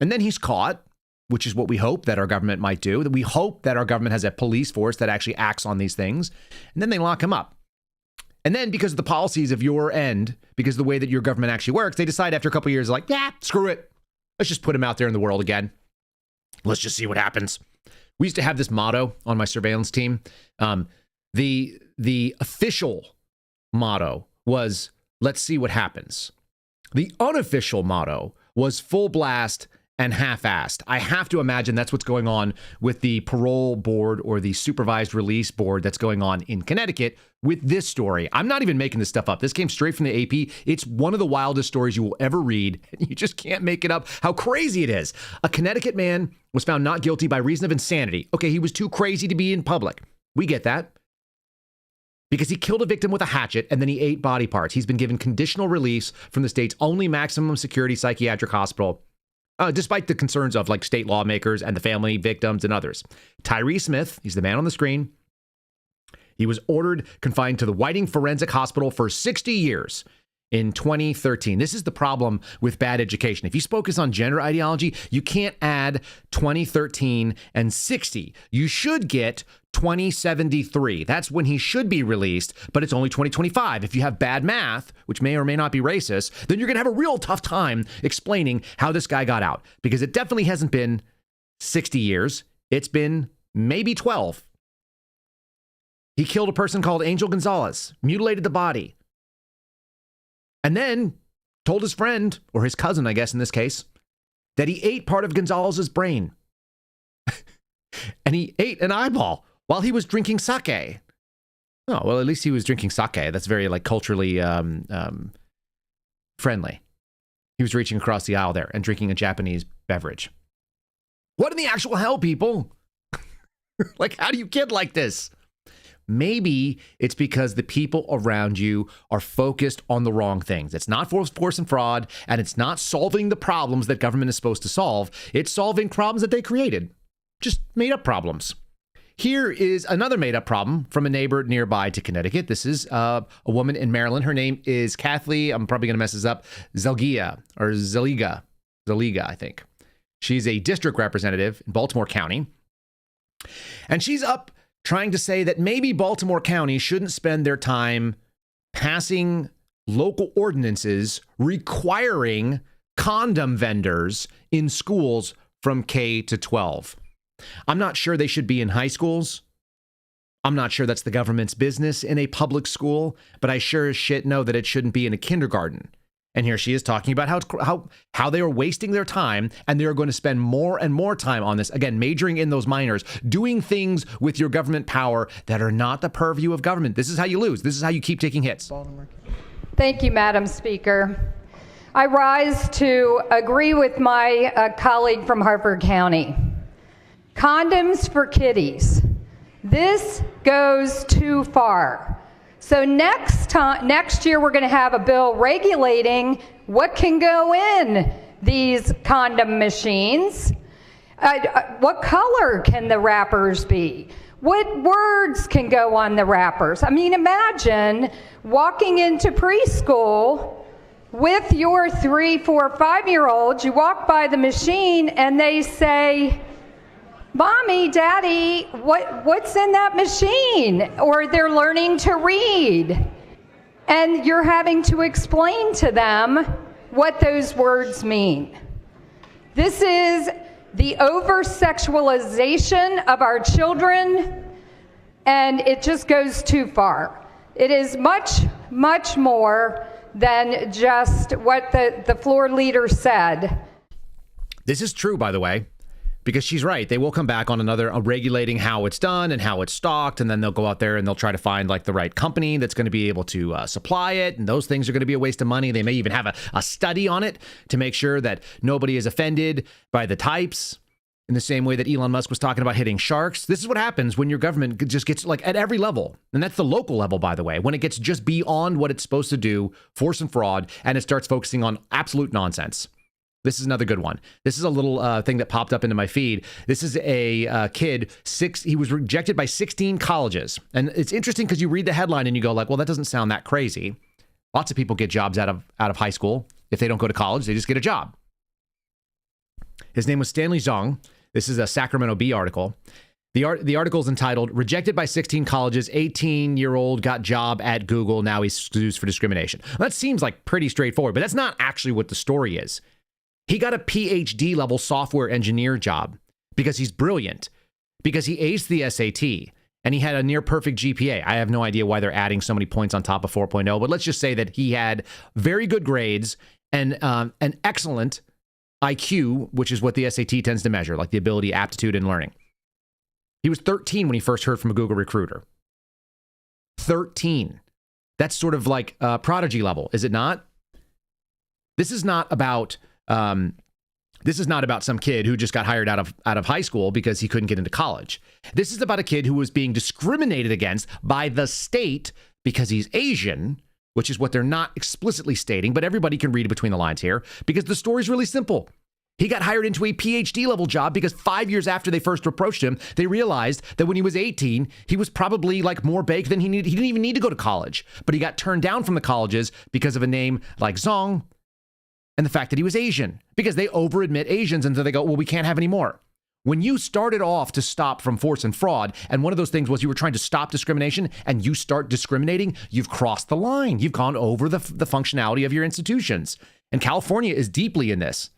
And then he's caught, which is what we hope that our government might do. That we hope that our government has a police force that actually acts on these things. And then they lock him up. And then because of the policies of your end, because of the way that your government actually works, they decide after a couple of years, like, screw it. Let's just put him out there in the world again. Let's just see what happens. We used to have this motto on my surveillance team. The official motto was, let's see what happens. The unofficial motto was full blast and half-assed. I have to imagine that's what's going on with the parole board or the supervised release board that's going on in Connecticut with this story. I'm not even making this stuff up. This came straight from the AP. It's one of the wildest stories you will ever read. You just can't make it up how crazy it is. A Connecticut man was found not guilty by reason of insanity. Okay, he was too crazy to be in public. We get that. Because he killed a victim with a hatchet and then he ate body parts. He's been given conditional release from the state's only maximum security psychiatric hospital, despite the concerns of like state lawmakers and the family, victims, and others. Tyree Smith, he's the man on the screen. He was ordered confined to the Whiting Forensic Hospital for 60 years in 2013. This is the problem with bad education. If you focus on gender ideology, you can't add 2013 and 60. You should get 2073. That's when he should be released, but it's only 2025. If you have bad math, which may or may not be racist, then you're going to have a real tough time explaining how this guy got out, because it definitely hasn't been 60 years. It's been maybe 12. He killed a person called Angel Gonzalez, mutilated the body, and then told his friend, or his cousin, I guess in this case, that he ate part of Gonzalez's brain. And he ate an eyeball while he was drinking sake. Oh, well, at least he was drinking sake. That's very like culturally friendly. He was reaching across the aisle there and drinking a Japanese beverage. What in the actual hell, people? Like, how do you kid like this? Maybe it's because the people around you are focused on the wrong things. It's not force and fraud, and it's not solving the problems that government is supposed to solve. It's solving problems that they created. Just made up problems. Here is another made up problem from a neighbor nearby to Connecticut. This is a woman in Maryland. Her name is Kathleen, I'm probably going to mess this up, Zaliga, I think. She's a district representative in Baltimore County. And she's up trying to say that maybe Baltimore County shouldn't spend their time passing local ordinances requiring condom vendors in schools from K to 12. I'm not sure they should be in high schools. I'm not sure that's the government's business in a public school, but I sure as shit know that it shouldn't be in a kindergarten. And here she is talking about how they are wasting their time, and they're going to spend more and more time on this. Again, majoring in those minors, doing things with your government power that are not the purview of government. This is how you lose. This is how you keep taking hits. Thank you, Madam Speaker. I rise to agree with my colleague from Harford County. Condoms for kiddies. This goes too far. So next year, we're going to have a bill regulating what can go in these condom machines. What color can the wrappers be? What words can go on the wrappers? I mean, imagine walking into preschool with your 3, 4, 5-year-olds. You walk by the machine and they say, "Mommy, Daddy, what's in that machine?" Or they're learning to read. And you're having to explain to them what those words mean. This is the over-sexualization of our children, and it just goes too far. It is much, much more than just what the floor leader said. This is true, by the way. Because she's right. They will come back on another regulating how it's done and how it's stocked. And then they'll go out there and they'll try to find like the right company that's going to be able to supply it. And those things are going to be a waste of money. They may even have a study on it to make sure that nobody is offended by the types, in the same way that Elon Musk was talking about hitting sharks. This is what happens when your government just gets like at every level. And that's the local level, by the way, when it gets just beyond what it's supposed to do, force and fraud, and it starts focusing on absolute nonsense. This is another good one. This is a little thing that popped up into my feed. This is a kid, he was rejected by 16 colleges. And it's interesting because you read the headline and you go like, well, that doesn't sound that crazy. Lots of people get jobs out of high school. If they don't go to college, they just get a job. His name was Stanley Zhang. This is a Sacramento Bee article. The article is entitled, "Rejected by 16 colleges, 18-year-old got job at Google. Now he's sued for discrimination." Well, that seems like pretty straightforward, but that's not actually what the story is. He got a PhD level software engineer job because he's brilliant, because he aced the SAT and he had a near perfect GPA. I have no idea why they're adding so many points on top of 4.0, but let's just say that he had very good grades and an excellent IQ, which is what the SAT tends to measure, like the ability, aptitude, and learning. He was 13 when he first heard from a Google recruiter. 13. That's sort of like prodigy level, is it not? This is not about some kid who just got hired out of high school because he couldn't get into college. This is about a kid who was being discriminated against by the state because he's Asian, which is what they're not explicitly stating, but everybody can read between the lines here because the story's really simple. He got hired into a PhD level job because 5 years after they first approached him, they realized that when he was 18, he was probably like more baked than he needed. He didn't even need to go to college, but he got turned down from the colleges because of a name like Zong and the fact that he was Asian, because they over-admit Asians and so they go, well, we can't have any more. When you started off to stop from force and fraud, and one of those things was you were trying to stop discrimination and you start discriminating, you've crossed the line. You've gone over the functionality of your institutions. And California is deeply in this.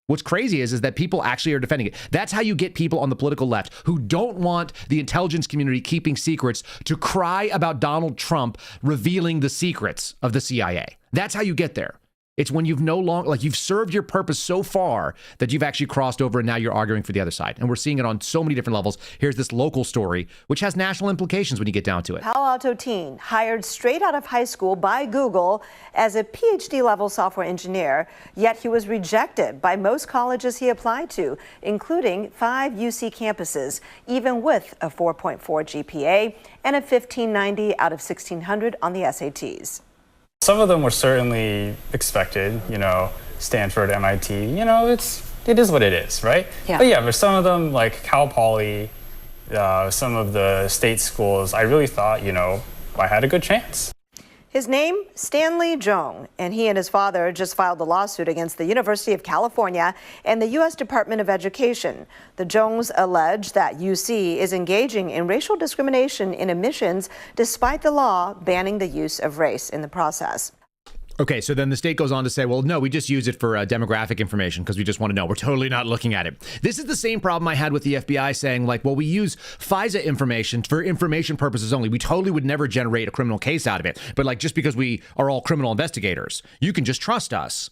What's crazy is that people actually are defending it. That's how you get people on the political left who don't want the intelligence community keeping secrets to cry about Donald Trump revealing the secrets of the CIA. That's how you get there. It's when you've you've served your purpose so far that you've actually crossed over and now you're arguing for the other side. And we're seeing it on so many different levels. Here's this local story, which has national implications when you get down to it. Palo Alto teen hired straight out of high school by Google as a PhD level software engineer, yet he was rejected by most colleges he applied to, including 5 UC campuses, even with a 4.4 GPA and a 1590 out of 1600 on the SATs. Some of them were certainly expected, Stanford, MIT, it is what it is, right? Yeah. But for some of them, like Cal Poly, some of the state schools, I really thought, I had a good chance. His name, Stanley Jong, and he and his father just filed a lawsuit against the University of California and the U.S. Department of Education. The Jongs allege that UC is engaging in racial discrimination in admissions despite the law banning the use of race in the process. Okay, so then the state goes on to say, well, no, we just use it for demographic information because we just want to know. We're totally not looking at it. This is the same problem I had with the FBI saying, well, we use FISA information for information purposes only. We totally would never generate a criminal case out of it. But just because we are all criminal investigators, you can just trust us.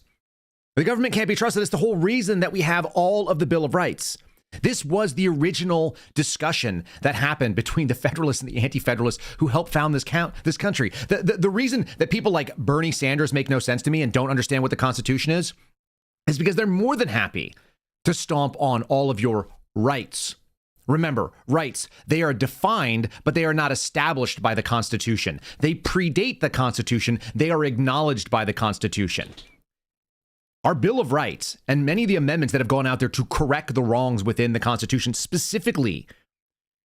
The government can't be trusted. It's the whole reason that we have all of the Bill of Rights. This was the original discussion that happened between the Federalists and the Anti-Federalists who helped found this country. The reason that people like Bernie Sanders make no sense to me and don't understand what the Constitution is because they're more than happy to stomp on all of your rights. Remember, rights, they are defined, but they are not established by the Constitution. They predate the Constitution. They are acknowledged by the Constitution. Our Bill of Rights and many of the amendments that have gone out there to correct the wrongs within the Constitution specifically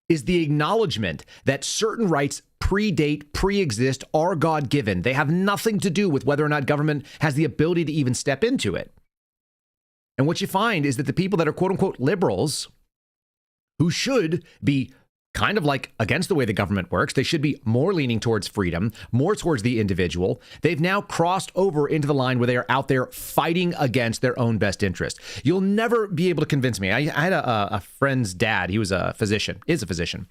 is the acknowledgement that certain rights predate, pre-exist, are God-given. They have nothing to do with whether or not government has the ability to even step into it. And what you find is that the people that are quote-unquote liberals, who should be kind of like against the way the government works, they should be more leaning towards freedom, more towards the individual. They've now crossed over into the line where they are out there fighting against their own best interest. You'll never be able to convince me. I had a friend's dad. He was a physician, is a physician.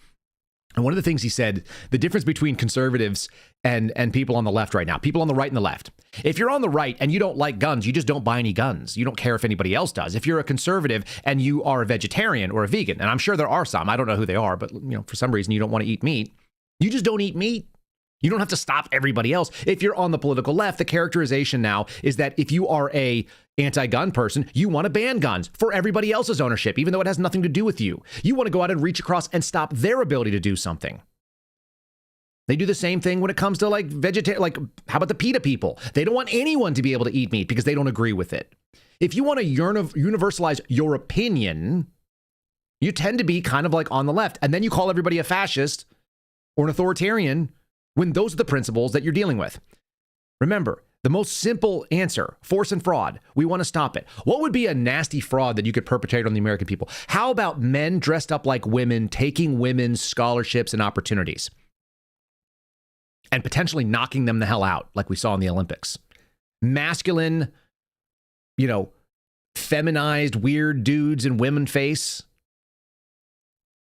And one of the things he said, the difference between conservatives and people on the left right now, people on the right and the left. If you're on the right and you don't like guns, you just don't buy any guns. You don't care if anybody else does. If you're a conservative and you are a vegetarian or a vegan, and I'm sure there are some, I don't know who they are, but for some reason you don't want to eat meat, you just don't eat meat. You don't have to stop everybody else. If you're on the political left, the characterization now is that if you are a anti-gun person, you want to ban guns for everybody else's ownership, even though it has nothing to do with you. You want to go out and reach across and stop their ability to do something. They do the same thing when it comes to how about the PETA people? They don't want anyone to be able to eat meat because they don't agree with it. If you want to universalize your opinion, you tend to be kind of like on the left. And then you call everybody a fascist or an authoritarian when those are the principles that you're dealing with. Remember, the most simple answer, force and fraud, we want to stop it. What would be a nasty fraud that you could perpetrate on the American people? How about men dressed up like women, taking women's scholarships and opportunities and potentially knocking them the hell out like we saw in the Olympics? Masculine, feminized, weird dudes in women face.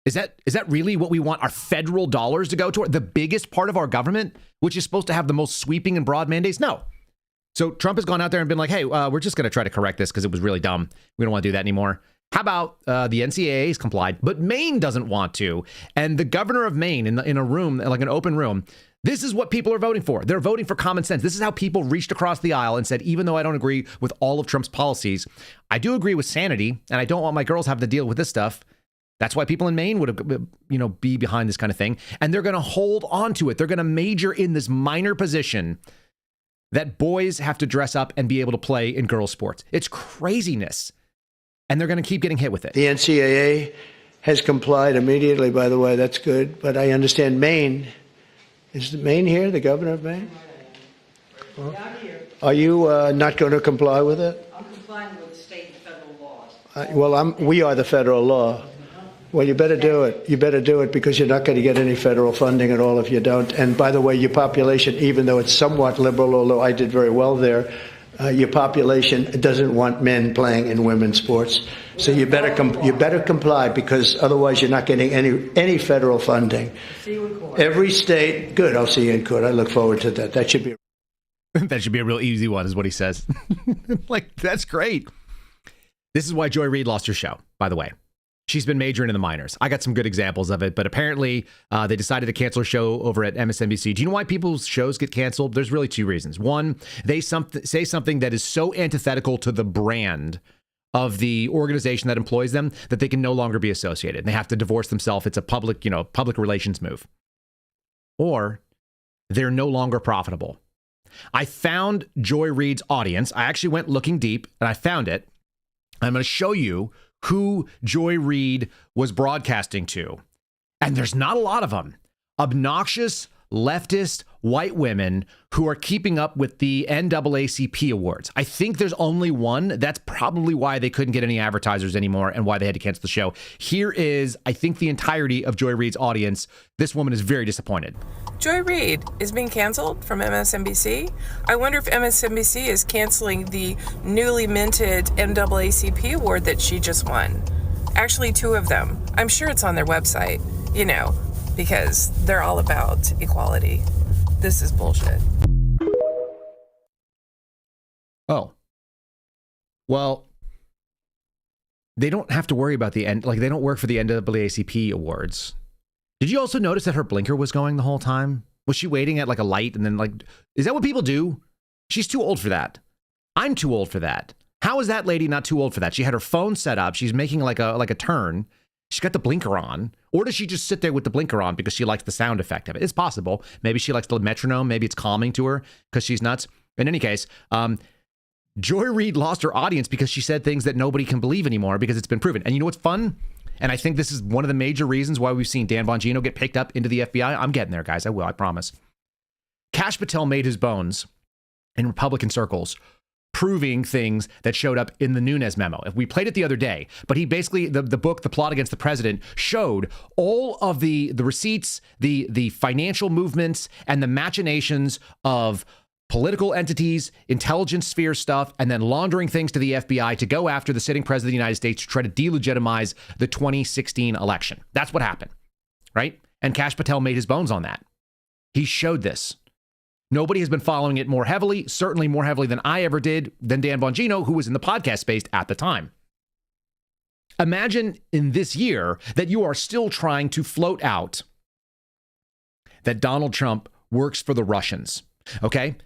Is that really what we want our federal dollars to go toward? The biggest part of our government, which is supposed to have the most sweeping and broad mandates? No. So Trump has gone out there and been like, hey, we're just going to try to correct this because it was really dumb. We don't want to do that anymore. How about the NCAA's complied, but Maine doesn't want to. And the governor of Maine in a room, like an open room, this is what people are voting for. They're voting for common sense. This is how people reached across the aisle and said, even though I don't agree with all of Trump's policies, I do agree with sanity, and I don't want my girls having to deal with this stuff. That's why people in Maine would, be behind this kind of thing. And they're going to hold on to it. They're going to major in this minor position that boys have to dress up and be able to play in girls' sports. It's craziness. And they're going to keep getting hit with it. The NCAA has complied immediately, by the way. That's good. But I understand Maine. Is Maine here, the governor of Maine? Well, are you not going to comply with it? I'm complying with the state and federal laws. We are the federal law. Well, you better do it. You better do it because you're not going to get any federal funding at all if you don't. And by the way, your population, even though it's somewhat liberal, although I did very well there, your population doesn't want men playing in women's sports. So you better comply because otherwise you're not getting any federal funding. See you in court. Every state, good. I'll see you in court. I look forward to that. That should be a real easy one, is what he says. Like, that's great. This is why Joy Reid lost her show, by the way. She's been majoring in the minors. I got some good examples of it, but apparently they decided to cancel a show over at MSNBC. Do you know why people's shows get canceled? There's really two reasons. One, they say something that is so antithetical to the brand of the organization that employs them that they can no longer be associated. They have to divorce themselves. It's a public relations move. Or they're no longer profitable. I found Joy Reid's audience. I actually went looking deep and I found it. I'm going to show you who Joy Reid was broadcasting to. And there's not a lot of them. Obnoxious, leftist, white women who are keeping up with the NAACP awards. I think there's only one. That's probably why they couldn't get any advertisers anymore and why they had to cancel the show. Here is, I think, the entirety of Joy Reid's audience. This woman is very disappointed. Joy Reid is being canceled from MSNBC. I wonder if MSNBC is canceling the newly minted NAACP award that she just won. Actually, 2 of them. I'm sure it's on their website, because they're all about equality. This is bullshit. Oh. Well, they don't have to worry about the end. Like, they don't work for the NAACP awards. Did you also notice that her blinker was going the whole time? Was she waiting at like a light and then is that what people do? She's too old for that. I'm too old for that. How is that lady not too old for that? She had her phone set up. She's making like a turn. She's got the blinker on. Or does she just sit there with the blinker on because she likes the sound effect of it? It's possible. Maybe she likes the metronome. Maybe it's calming to her because she's nuts. In any case, Joy Reid lost her audience because she said things that nobody can believe anymore because it's been proven. And you know what's fun? And I think this is one of the major reasons why we've seen Dan Bongino get picked up into the FBI. I'm getting there, guys. I will, I promise. Kash Patel made his bones in Republican circles proving things that showed up in the Nunes memo. We played it the other day, but he basically, the book, The Plot Against the President, showed all of the receipts, the financial movements, and the machinations of political entities, intelligence sphere stuff, and then laundering things to the FBI to go after the sitting president of the United States to try to delegitimize the 2016 election. That's what happened, right? And Kash Patel made his bones on that. He showed this. Nobody has been following it more heavily, certainly more heavily than I ever did, than Dan Bongino, who was in the podcast space at the time. Imagine in this year that you are still trying to float out that Donald Trump works for the Russians, okay?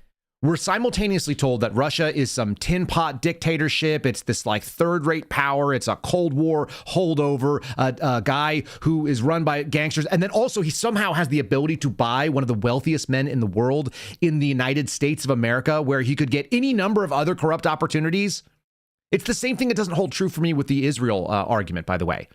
We're simultaneously told that Russia is some tin pot dictatorship. It's this like third-rate power. It's a Cold War holdover, a guy who is run by gangsters. And then also he somehow has the ability to buy one of the wealthiest men in the world in the United States of America, where he could get any number of other corrupt opportunities. It's the same thing that doesn't hold true for me with the Israel argument, by the way.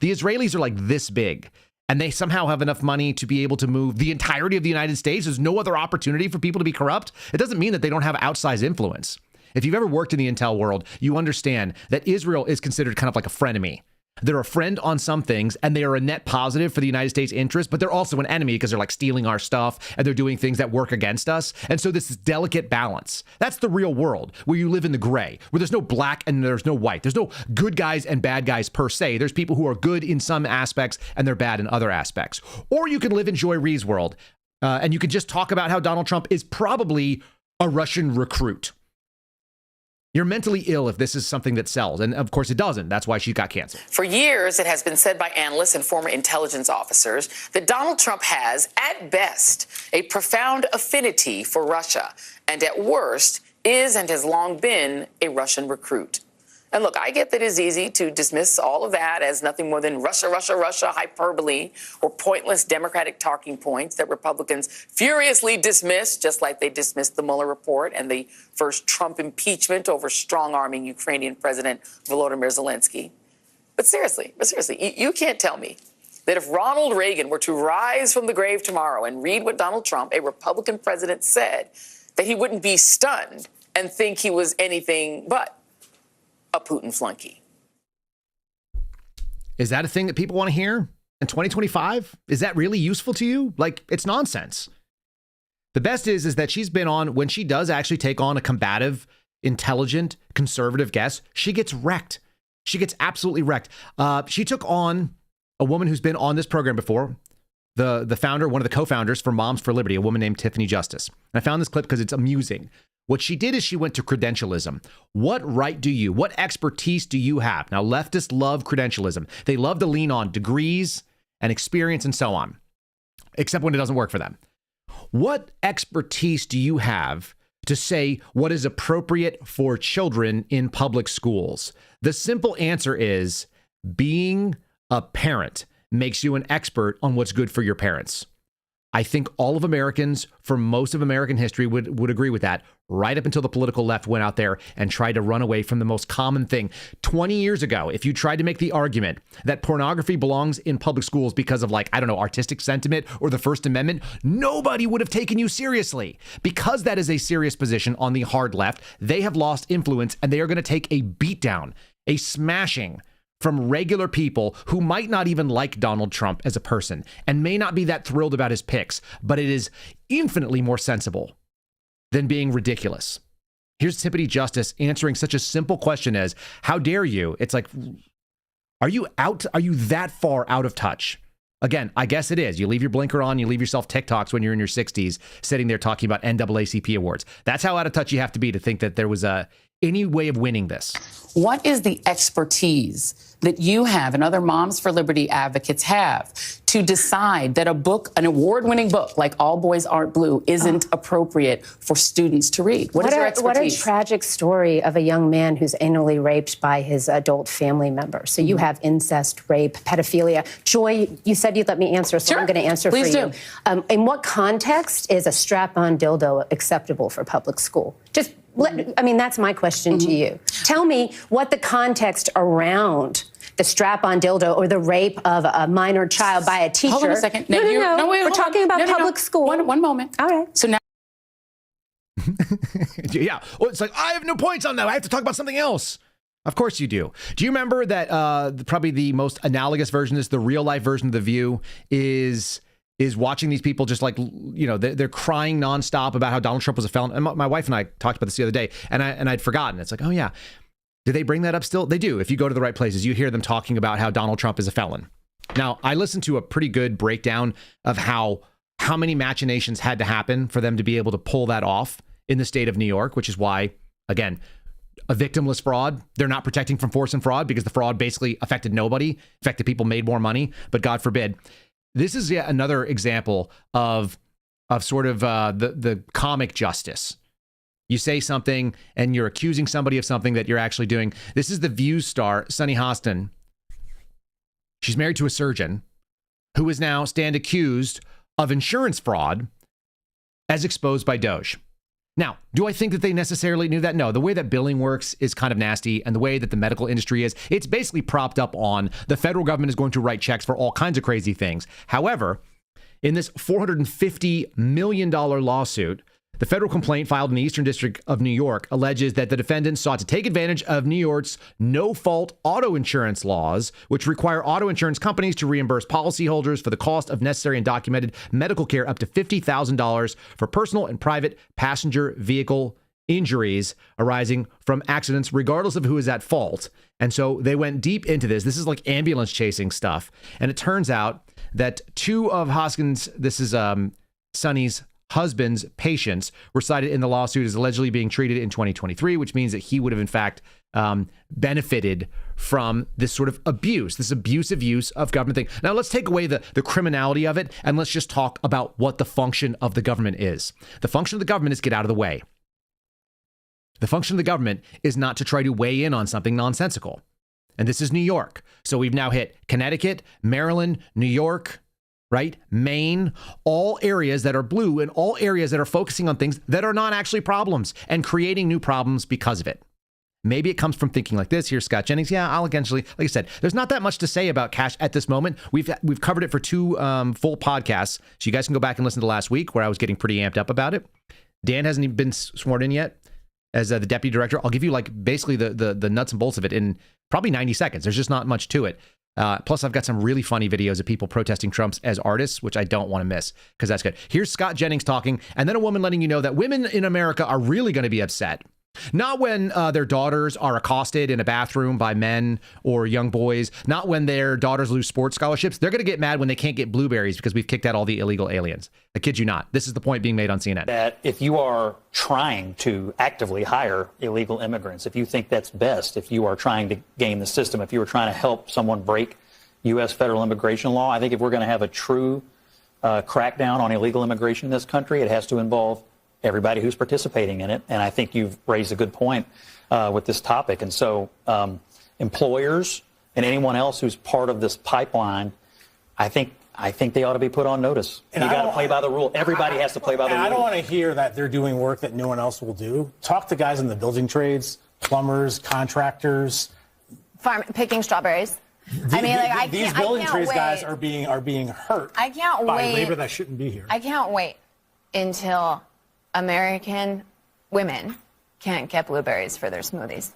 The Israelis are like this big, and they somehow have enough money to be able to move the entirety of the United States. There's no other opportunity for people to be corrupt. It doesn't mean that they don't have outsized influence. If you've ever worked in the intel world, you understand that Israel is considered kind of like a frenemy. They're a friend on some things, and they are a net positive for the United States interest, but they're also an enemy because they're like stealing our stuff and they're doing things that work against us. And so this is delicate balance. That's the real world, where you live in the gray, where there's no black and there's no white. There's no good guys and bad guys per se. There's people who are good in some aspects and they're bad in other aspects. Or you can live in Joy Reid's world, and you can just talk about how Donald Trump is probably a Russian recruit. You're mentally ill if this is something that sells. And of course it doesn't. That's why she got canceled. For years, it has been said by analysts and former intelligence officers that Donald Trump has, at best, a profound affinity for Russia, and at worst, is and has long been a Russian recruit. And look, I get that it's easy to dismiss all of that as nothing more than Russia, Russia, Russia hyperbole or pointless Democratic talking points that Republicans furiously dismiss, just like they dismissed the Mueller report and the first Trump impeachment over strong-arming Ukrainian President Volodymyr Zelensky. But seriously, you can't tell me that if Ronald Reagan were to rise from the grave tomorrow and read what Donald Trump, a Republican president, said, that he wouldn't be stunned and think he was anything but a Putin flunky. Is that a thing that people want to hear in 2025? Is that really useful to you? Like, it's nonsense. The best is that she's been on, when she does actually take on a combative, intelligent, conservative guest, she gets wrecked. She gets absolutely wrecked. She took on a woman who's been on this program before, the founder, one of the co-founders for Moms for Liberty, a woman named Tiffany Justice. And I found this clip because it's amusing. What she did is she went to credentialism. What expertise do you have? Now, leftists love credentialism. They love to lean on degrees and experience and so on, except when it doesn't work for them. What expertise do you have to say what is appropriate for children in public schools? The simple answer is being a parent makes you an expert on what's good for your parents. I think all of Americans, for most of American history, would agree with that, right up until the political left went out there and tried to run away from the most common thing. 20 years ago, if you tried to make the argument that pornography belongs in public schools because of, artistic sentiment or the First Amendment, nobody would have taken you seriously. Because that is a serious position on the hard left, they have lost influence and they are going to take a beatdown, a smashing from regular people who might not even like Donald Trump as a person and may not be that thrilled about his picks, but it is infinitely more sensible than being ridiculous. Here's Tiffany Justice answering such a simple question as, how dare you? It's like, are you that far out of touch? Again, I guess it is. You leave your blinker on, you leave yourself TikToks when you're in your 60s, sitting there talking about NAACP awards. That's how out of touch you have to be to think that there was any way of winning this. What is the expertise that you have and other Moms for Liberty advocates have to decide that an award-winning book like All Boys Aren't Blue isn't appropriate for students to read? What is your expertise? What a tragic story of a young man who's anally raped by his adult family member. So you have incest, rape, pedophilia. Joy, you said you'd let me answer, so I'm going to answer Please for do. you. In what context is a strap-on dildo acceptable for public school? That's my question to you. Tell me what the context around the strap-on dildo or the rape of a minor child by a teacher. Hold on a second. No, we're talking about public school. One moment. All right. So now. Yeah. Well, it's like, I have no points on that. I have to talk about something else. Of course you do. Do you remember that probably the most analogous version is the real life version of The View is watching these people just they're crying nonstop about how Donald Trump was a felon. And my wife and I talked about this the other day, and I'd forgotten. It's like, oh yeah. Do they bring that up still? They do. If you go to the right places, you hear them talking about how Donald Trump is a felon. Now, I listened to a pretty good breakdown of how many machinations had to happen for them to be able to pull that off in the state of New York, which is why, again, a victimless fraud. They're not protecting from force and fraud because the fraud basically affected nobody. Affected people made more money, but God forbid. This is yet another example of sort of the comic justice. You say something and you're accusing somebody of something that you're actually doing. This is the View star, Sunny Hostin. She's married to a surgeon who is now stand accused of insurance fraud as exposed by Doge. Now, do I think that they necessarily knew that? No, the way that billing works is kind of nasty, and the way that the medical industry is, it's basically propped up on the federal government is going to write checks for all kinds of crazy things. However, in this $450 million lawsuit, the federal complaint filed in the Eastern District of New York alleges that the defendants sought to take advantage of New York's no-fault auto insurance laws, which require auto insurance companies to reimburse policyholders for the cost of necessary and documented medical care up to $50,000 for personal and private passenger vehicle injuries arising from accidents, regardless of who is at fault. And so they went deep into this. This is like ambulance chasing stuff. And it turns out that two of Hoskins, this is Sunny's husband's patients were cited in the lawsuit as allegedly being treated in 2023, which means that he would have, in fact, benefited from this sort of abuse, this abusive use of government thing. Now, let's take away the criminality of it, and let's just talk about what the function of the government is. The function of the government is get out of the way. The function of the government is not to try to weigh in on something nonsensical. And this is New York. So we've now hit Connecticut, Maryland, New York, right? Maine, all areas that are blue and all areas that are focusing on things that are not actually problems and creating new problems because of it. Maybe it comes from thinking like this. Here's Scott Jennings. Yeah, I'll eventually, like I said, there's not that much to say about cash at this moment. We've covered it for 2 full podcasts. So you guys can go back and listen to last week where I was getting pretty amped up about it. Dan hasn't even been sworn in yet as the deputy director. I'll give you like basically the nuts and bolts of it in probably 90 seconds. There's just not much to it. Plus, I've got some really funny videos of people protesting Trump as artists, which I don't want to miss because that's good. Here's Scott Jennings talking, and then a woman letting you know that women in America are really going to be upset. Not when their daughters are accosted in a bathroom by men or young boys. Not when their daughters lose sports scholarships. They're going to get mad when they can't get blueberries because we've kicked out all the illegal aliens. I kid you not. This is the point being made on CNN. That if you are trying to actively hire illegal immigrants, if you think that's best, if you are trying to game the system, if you are trying to help someone break U.S. federal immigration law, I think if we're going to have a true crackdown on illegal immigration in this country, it has to involve everybody who's participating in it. And I think you've raised a good point with this topic. And so employers and anyone else who's part of this pipeline, I think they ought to be put on notice. And you got to play by the rule. Everybody has to play by the rule. I don't want to hear that they're doing work that no one else will do. Talk to guys in the building trades, plumbers, contractors. Picking strawberries. These building trades guys are being hurt. I can't by wait. labor that shouldn't be here. I can't wait until American women can't get blueberries for their smoothies.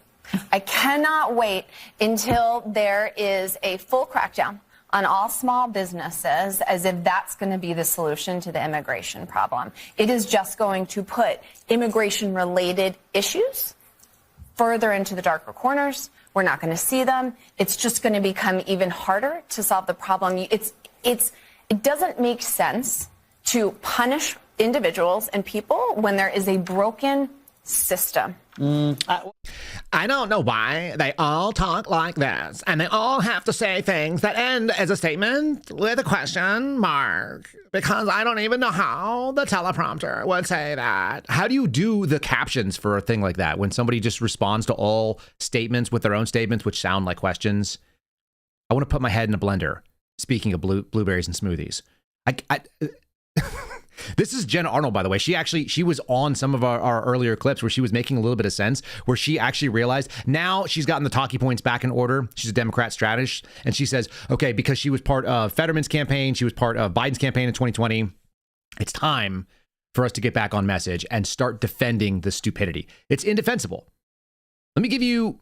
I cannot wait until there is a full crackdown on all small businesses, as if that's going to be the solution to the immigration problem. It is just going to put immigration-related issues further into the darker corners. We're not going to see them. It's just going to become even harder to solve the problem. It doesn't make sense to punish individuals and people when there is a broken system. I don't know why they all talk like this, and they all have to say things that end as a statement with a question mark, because I don't even know how the teleprompter would say that. How do you do the captions for a thing like that when somebody just responds to all statements with their own statements, which sound like questions? I want to put my head in a blender. Speaking of blueberries and smoothies, this is Jenna Arnold, by the way. She was on some of our earlier clips where she was making a little bit of sense, where she actually realized now she's gotten the talking points back in order. She's a Democrat strategist. And she says, okay, because she was part of Fetterman's campaign, she was part of Biden's campaign in 2020. It's time for us to get back on message and start defending the stupidity. It's indefensible. Let me give you,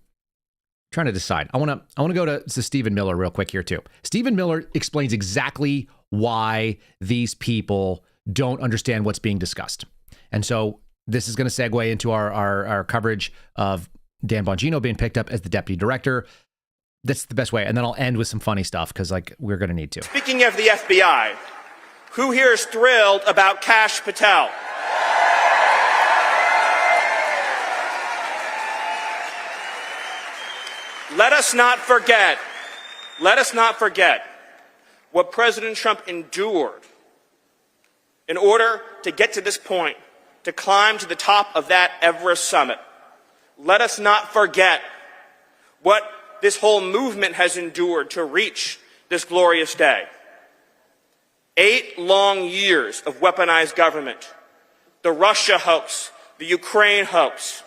trying to decide. I want to go to Stephen Miller real quick here too. Stephen Miller explains exactly why these people don't understand what's being discussed. And so this is going to segue into our coverage of Dan Bongino being picked up as the deputy director. That's the best way. And then I'll end with some funny stuff because we're going to need to. Speaking of the FBI, who here is thrilled about Kash Patel? Let us not forget what President Trump endured in order to get to this point, to climb to the top of that Everest summit. Let us not forget what this whole movement has endured to reach this glorious day. 8 long years of weaponized government, the Russia hoax, the Ukraine hoax,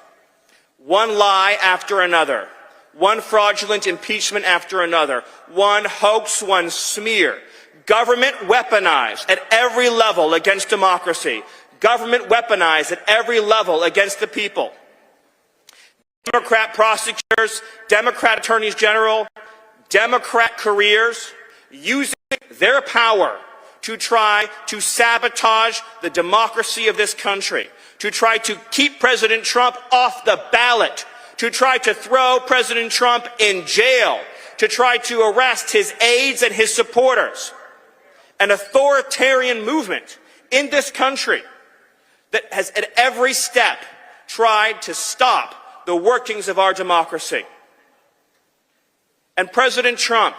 one lie after another, one fraudulent impeachment after another, one hoax, one smear. Government weaponized at every level against democracy. Government weaponized at every level against the people. Democrat prosecutors, Democrat attorneys general, Democrat careers using their power to try to sabotage the democracy of this country, to try to keep President Trump off the ballot, to try to throw President Trump in jail, to try to arrest his aides and his supporters. An authoritarian movement in this country that has at every step tried to stop the workings of our democracy. And President Trump,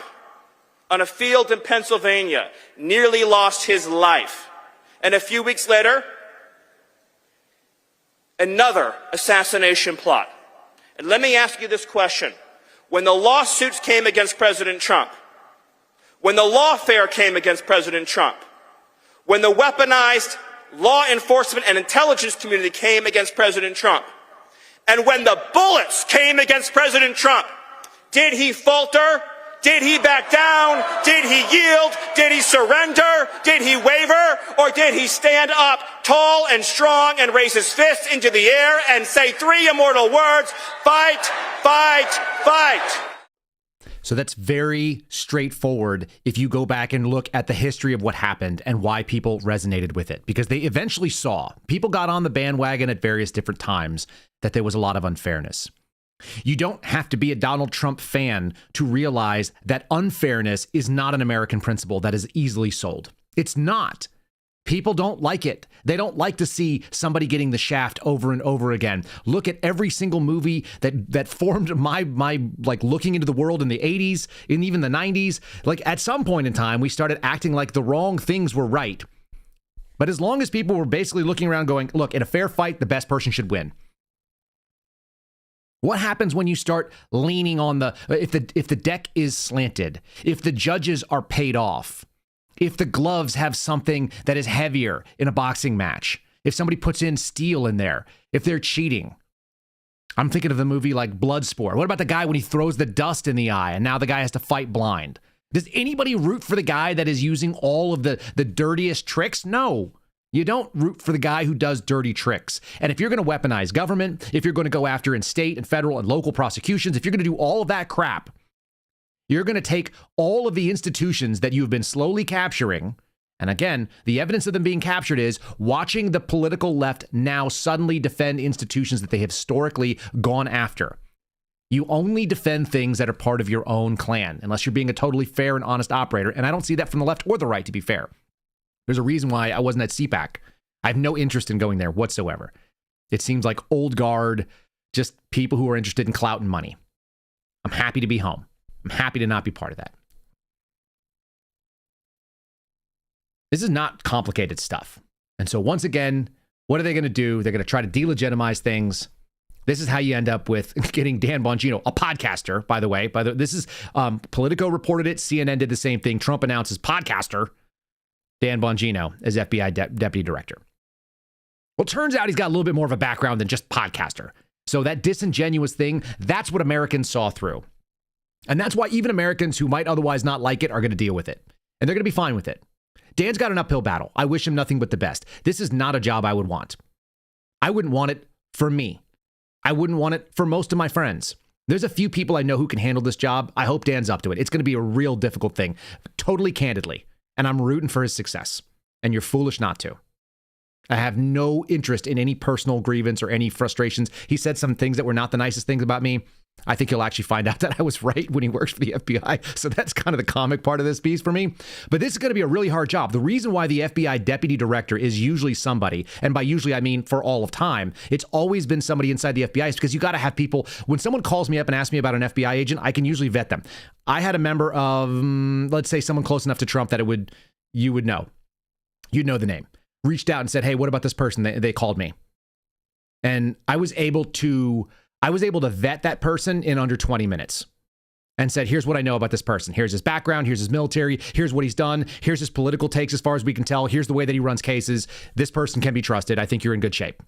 on a field in Pennsylvania, nearly lost his life. And a few weeks later, another assassination plot. And let me ask you this question. When the lawsuits came against President Trump, when the lawfare came against President Trump, when the weaponized law enforcement and intelligence community came against President Trump, and when the bullets came against President Trump, did he falter? Did he back down? Did he yield? Did he surrender? Did he waver? Or did he stand up tall and strong and raise his fist into the air and say three immortal words, fight, fight, fight? So that's very straightforward if you go back and look at the history of what happened and why people resonated with it. Because they eventually saw, people got on the bandwagon at various different times, that there was a lot of unfairness. You don't have to be a Donald Trump fan to realize that unfairness is not an American principle that is easily sold. It's not. People don't like it. They don't like to see somebody getting the shaft over and over again. Look at every single movie that formed my like looking into the world in the 80s and even the 90s. Like at some point in time, we started acting like the wrong things were right. But as long as people were basically looking around going, look, in a fair fight, the best person should win. What happens when you start leaning on if the deck is slanted, if the judges are paid off, if the gloves have something that is heavier in a boxing match, if somebody puts in steel in there, if they're cheating? I'm thinking of the movie like Bloodsport. What about the guy when he throws the dust in the eye and now the guy has to fight blind? Does anybody root for the guy that is using all of the dirtiest tricks? No. You don't root for the guy who does dirty tricks. And if you're going to weaponize government, if you're going to go after in state and federal and local prosecutions, if you're going to do all of that crap, you're going to take all of the institutions that you've been slowly capturing. And again, the evidence of them being captured is watching the political left now suddenly defend institutions that they have historically gone after. You only defend things that are part of your own clan, unless you're being a totally fair and honest operator. And I don't see that from the left or the right, to be fair. There's a reason why I wasn't at CPAC. I have no interest in going there whatsoever. It seems like old guard, just people who are interested in clout and money. I'm happy to be home. I'm happy to not be part of that. This is not complicated stuff. And so once again, what are they going to do? They're going to try to delegitimize things. This is how you end up with getting Dan Bongino, a podcaster, by the way. This is Politico reported it. CNN did the same thing. Trump announces podcaster Dan Bongino as FBI deputy director. Well, it turns out he's got a little bit more of a background than just podcaster. So that disingenuous thing, that's what Americans saw through. And that's why even Americans who might otherwise not like it are going to deal with it. And they're going to be fine with it. Dan's got an uphill battle. I wish him nothing but the best. This is not a job I would want. I wouldn't want it for me. I wouldn't want it for most of my friends. There's a few people I know who can handle this job. I hope Dan's up to it. It's going to be a real difficult thing, totally candidly. And I'm rooting for his success. And you're foolish not to. I have no interest in any personal grievance or any frustrations. He said some things that were not the nicest things about me. I think he'll actually find out that I was right when he works for the FBI. So that's kind of the comic part of this piece for me. But this is going to be a really hard job. The reason why the FBI deputy director is usually somebody, and by usually I mean for all of time, it's always been somebody inside the FBI, is because you got to have people. When someone calls me up and asks me about an FBI agent, I can usually vet them. I had a member of, let's say someone close enough to Trump that you would know. You'd know the name. Reached out and said, hey, what about this person? They called me. And I was able to vet that person in under 20 minutes and said, here's what I know about this person. Here's his background. Here's his military. Here's what he's done. Here's his political takes as far as we can tell. Here's the way that he runs cases. This person can be trusted. I think you're in good shape.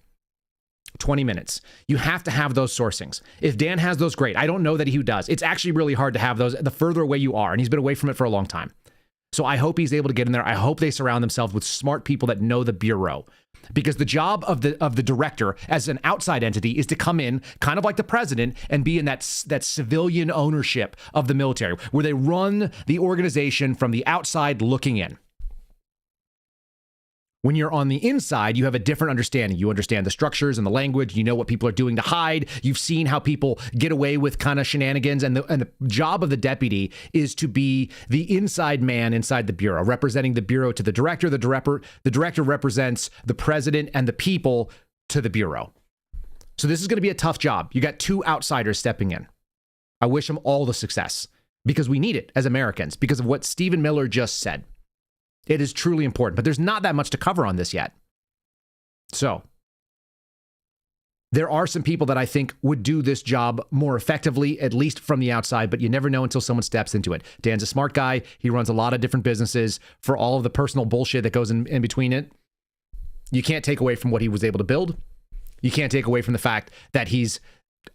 20 minutes. You have to have those sourcings. If Dan has those, great. I don't know that he does. It's actually really hard to have those the further away you are. And he's been away from it for a long time. So I hope he's able to get in there. I hope they surround themselves with smart people that know the Bureau. Because the job of the director as an outside entity is to come in, kind of like the president, and be in that civilian ownership of the military, where they run the organization from the outside looking in. When you're on the inside, you have a different understanding. You understand the structures and the language. You know what people are doing to hide. You've seen how people get away with kind of shenanigans. And the job of the deputy is to be the inside man inside the bureau, representing the bureau to the director. The director represents the president and the people to the bureau. So this is going to be a tough job. You got two outsiders stepping in. I wish them all the success because we need it as Americans because of what Stephen Miller just said. It is truly important, but there's not that much to cover on this yet. So there are some people that I think would do this job more effectively, at least from the outside, but you never know until someone steps into it. Dan's a smart guy. He runs a lot of different businesses. For all of the personal bullshit that goes in between it, you can't take away from what he was able to build. You can't take away from the fact that he's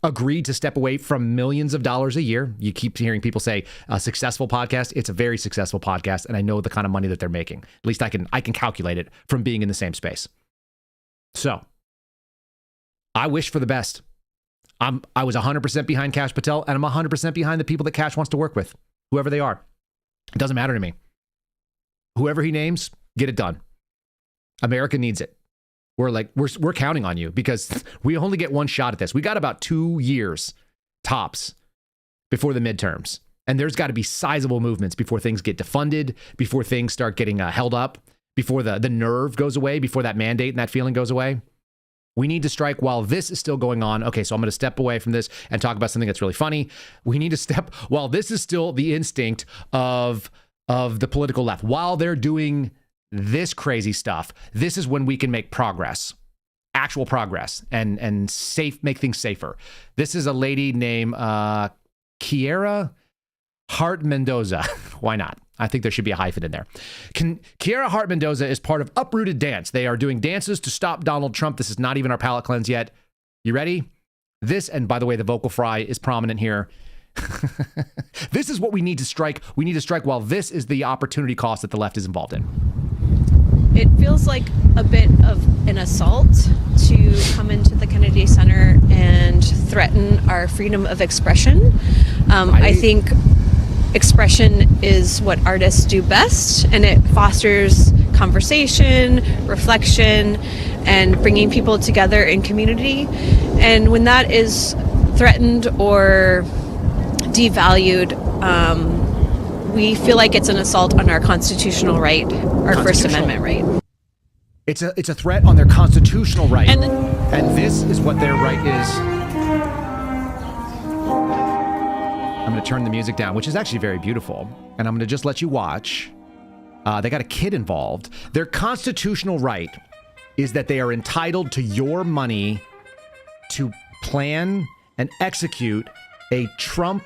agreed to step away from millions of dollars a year. You keep hearing people say a successful podcast. It's a very successful podcast, and I know the kind of money that they're making. At least I can calculate it from being in the same space. So I wish for the best. I was 100% behind Kash Patel, and I'm 100% behind the people that Kash wants to work with, whoever they are. It doesn't matter to me. Whoever he names, get it done. America needs it. We're counting on you because we only get one shot at this. We got about 2 years tops before the midterms. And there's got to be sizable movements before things get defunded, before things start getting held up, before the nerve goes away, before that mandate and that feeling goes away. We need to strike while this is still going on. Okay, so I'm going to step away from this and talk about something that's really funny. We need to step while this is still the instinct of the political left. While they're doing this crazy stuff, this is when we can make progress, actual progress, and make things safer. This is a lady named Kiera Hart Mendoza. Why not? I think there should be a hyphen in there. Kiera Hart Mendoza is part of Uprooted Dance. They are doing dances to stop Donald Trump. This is not even our palate cleanse yet. You ready? This, and by the way, the vocal fry is prominent here. This is what we need to strike. We need to strike while this is the opportunity cost that the left is involved in. It feels like a bit of an assault to come into the Kennedy Center and threaten our freedom of expression. I think expression is what artists do best, and it fosters conversation, reflection, and bringing people together in community. And when that is threatened or devalued, we feel like it's an assault on our constitutional right, our First Amendment right. It's a threat on their constitutional right, and this is what their right is. I'm going to turn the music down, which is actually very beautiful, and I'm going to just let you watch. They got a kid involved. Their constitutional right is that they are entitled to your money to plan and execute a Trump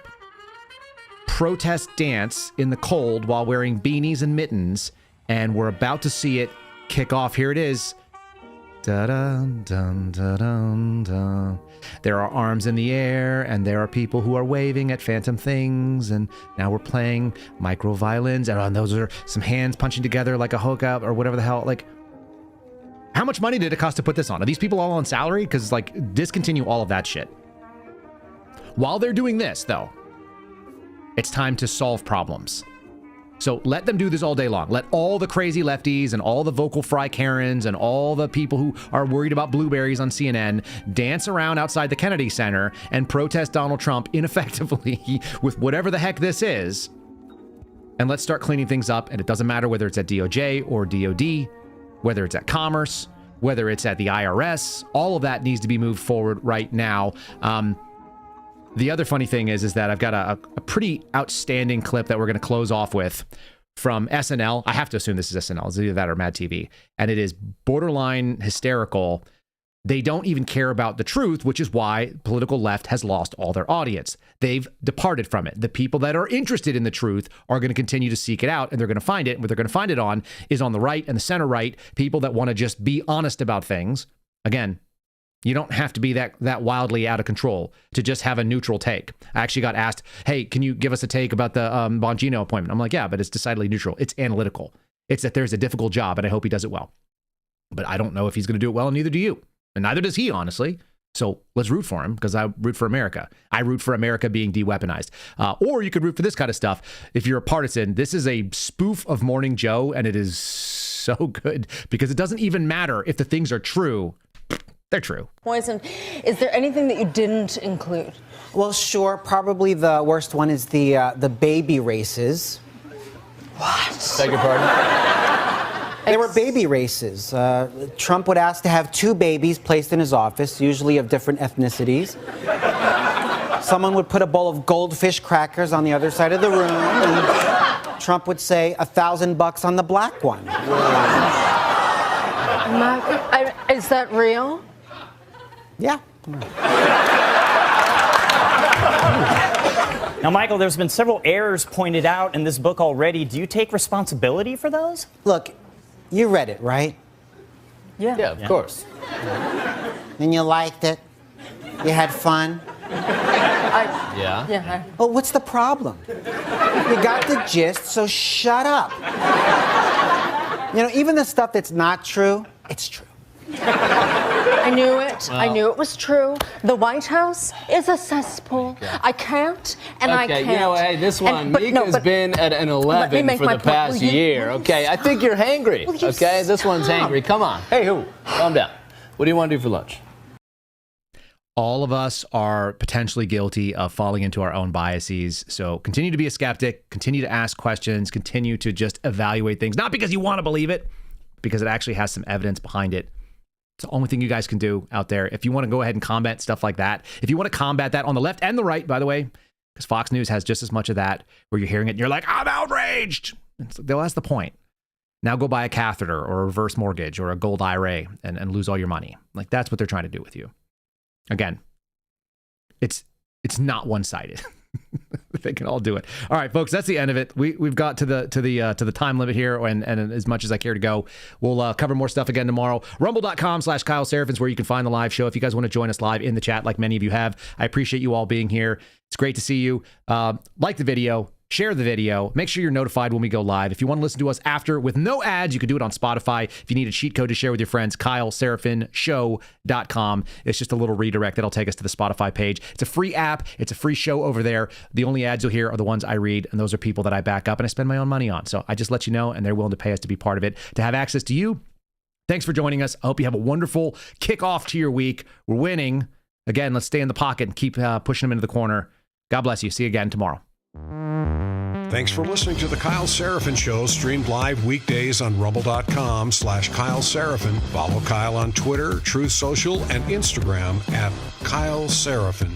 protest dance in the cold while wearing beanies and mittens, and we're about to see it kick off. Here it is. Da-dun, dun, da-dun, dun. There are arms in the air, and there are people who are waving at phantom things, and now we're playing micro violins, and those are some hands punching together like a hookup or whatever the hell. Like, how much money did it cost to put this on? Are these people all on salary? Because, like, discontinue all of that shit. While they're doing this, though, it's time to solve problems. So let them do this all day long. Let all the crazy lefties and all the vocal fry Karens and all the people who are worried about blueberries on CNN dance around outside the Kennedy Center and protest Donald Trump ineffectively with whatever the heck this is. And let's start cleaning things up. And it doesn't matter whether it's at DOJ or DOD, whether it's at Commerce, whether it's at the IRS. All of that needs to be moved forward right now. The other funny thing is that I've got a pretty outstanding clip that we're going to close off with from SNL. I have to assume this is SNL. It's either that or Mad TV. And it is borderline hysterical. They don't even care about the truth, which is why political left has lost all their audience. They've departed from it. The people that are interested in the truth are going to continue to seek it out, and they're going to find it. And what they're going to find it on is on the right and the center right, people that want to just be honest about things. Again, you don't have to be that wildly out of control to just have a neutral take. I actually got asked, hey, can you give us a take about the Bongino appointment? I'm like, yeah, but it's decidedly neutral. It's analytical. It's that there's a difficult job, and I hope he does it well. But I don't know if he's going to do it well, and neither do you. And neither does he, honestly. So let's root for him, because I root for America. I root for America being de-weaponized. Or you could root for this kind of stuff. If you're a partisan, this is a spoof of Morning Joe, and it is so good because it doesn't even matter if the things are true. They're true. Poison. Is there anything that you didn't include? Well, sure. Probably the worst one is the baby races. What? Beg your pardon? They were baby races. Trump would ask to have 2 babies placed in his office, usually of different ethnicities. Someone would put a bowl of goldfish crackers on the other side of the room, and Trump would say $1,000 on the black one. Is that real? Yeah. Now, Michael, there's been several errors pointed out in this book already. Do you take responsibility for those? Look, you read it, right? Yeah. Yeah, of course. And you liked it? You had fun? Yeah. Yeah. Well, what's the problem? You got the gist, so shut up. You know, even the stuff that's not true, it's true. I knew it. Well, I knew it was true. The White House is a cesspool. Okay. I can't, and I can't. Okay, you know, hey, this one, Mika's been at an 11 for the past year. Okay, I think you're hangry. Okay, this one's hangry. Come on. Hey, who? Calm down. What do you want to do for lunch? All of us are potentially guilty of falling into our own biases. So continue to be a skeptic, continue to ask questions, continue to just evaluate things, not because you want to believe it, because it actually has some evidence behind it. It's the only thing you guys can do out there. If you want to go ahead and combat stuff like that, if you want to combat that on the left and the right, by the way, because Fox News has just as much of that where you're hearing it and you're like, I'm outraged. That's the point. Now go buy a catheter or a reverse mortgage or a gold IRA and lose all your money. Like that's what they're trying to do with you. Again, it's not one-sided. They can all do it. All right, folks, that's the end of it. We've got to the time limit here, and as much as I care to go, we'll cover more stuff again tomorrow. Rumble.com/Kyle Seraphin is where you can find the live show. If you guys want to join us live in the chat, like many of you have, I appreciate you all being here. It's great to see you. Like the video. Share the video. Make sure you're notified when we go live. If you want to listen to us after with no ads, you can do it on Spotify. If you need a cheat code to share with your friends, KyleSeraphinShow.com. It's just a little redirect that'll take us to the Spotify page. It's a free app. It's a free show over there. The only ads you'll hear are the ones I read, and those are people that I back up and I spend my own money on. So I just let you know, and they're willing to pay us to be part of it, to have access to you. Thanks for joining us. I hope you have a wonderful kickoff to your week. We're winning. Again, let's stay in the pocket and keep pushing them into the corner. God bless you. See you again tomorrow. Thanks for listening to The Kyle Seraphin Show, streamed live weekdays on rumble.com/Kyle Seraphin. Follow Kyle on Twitter, Truth Social, and Instagram @Kyle Seraphin.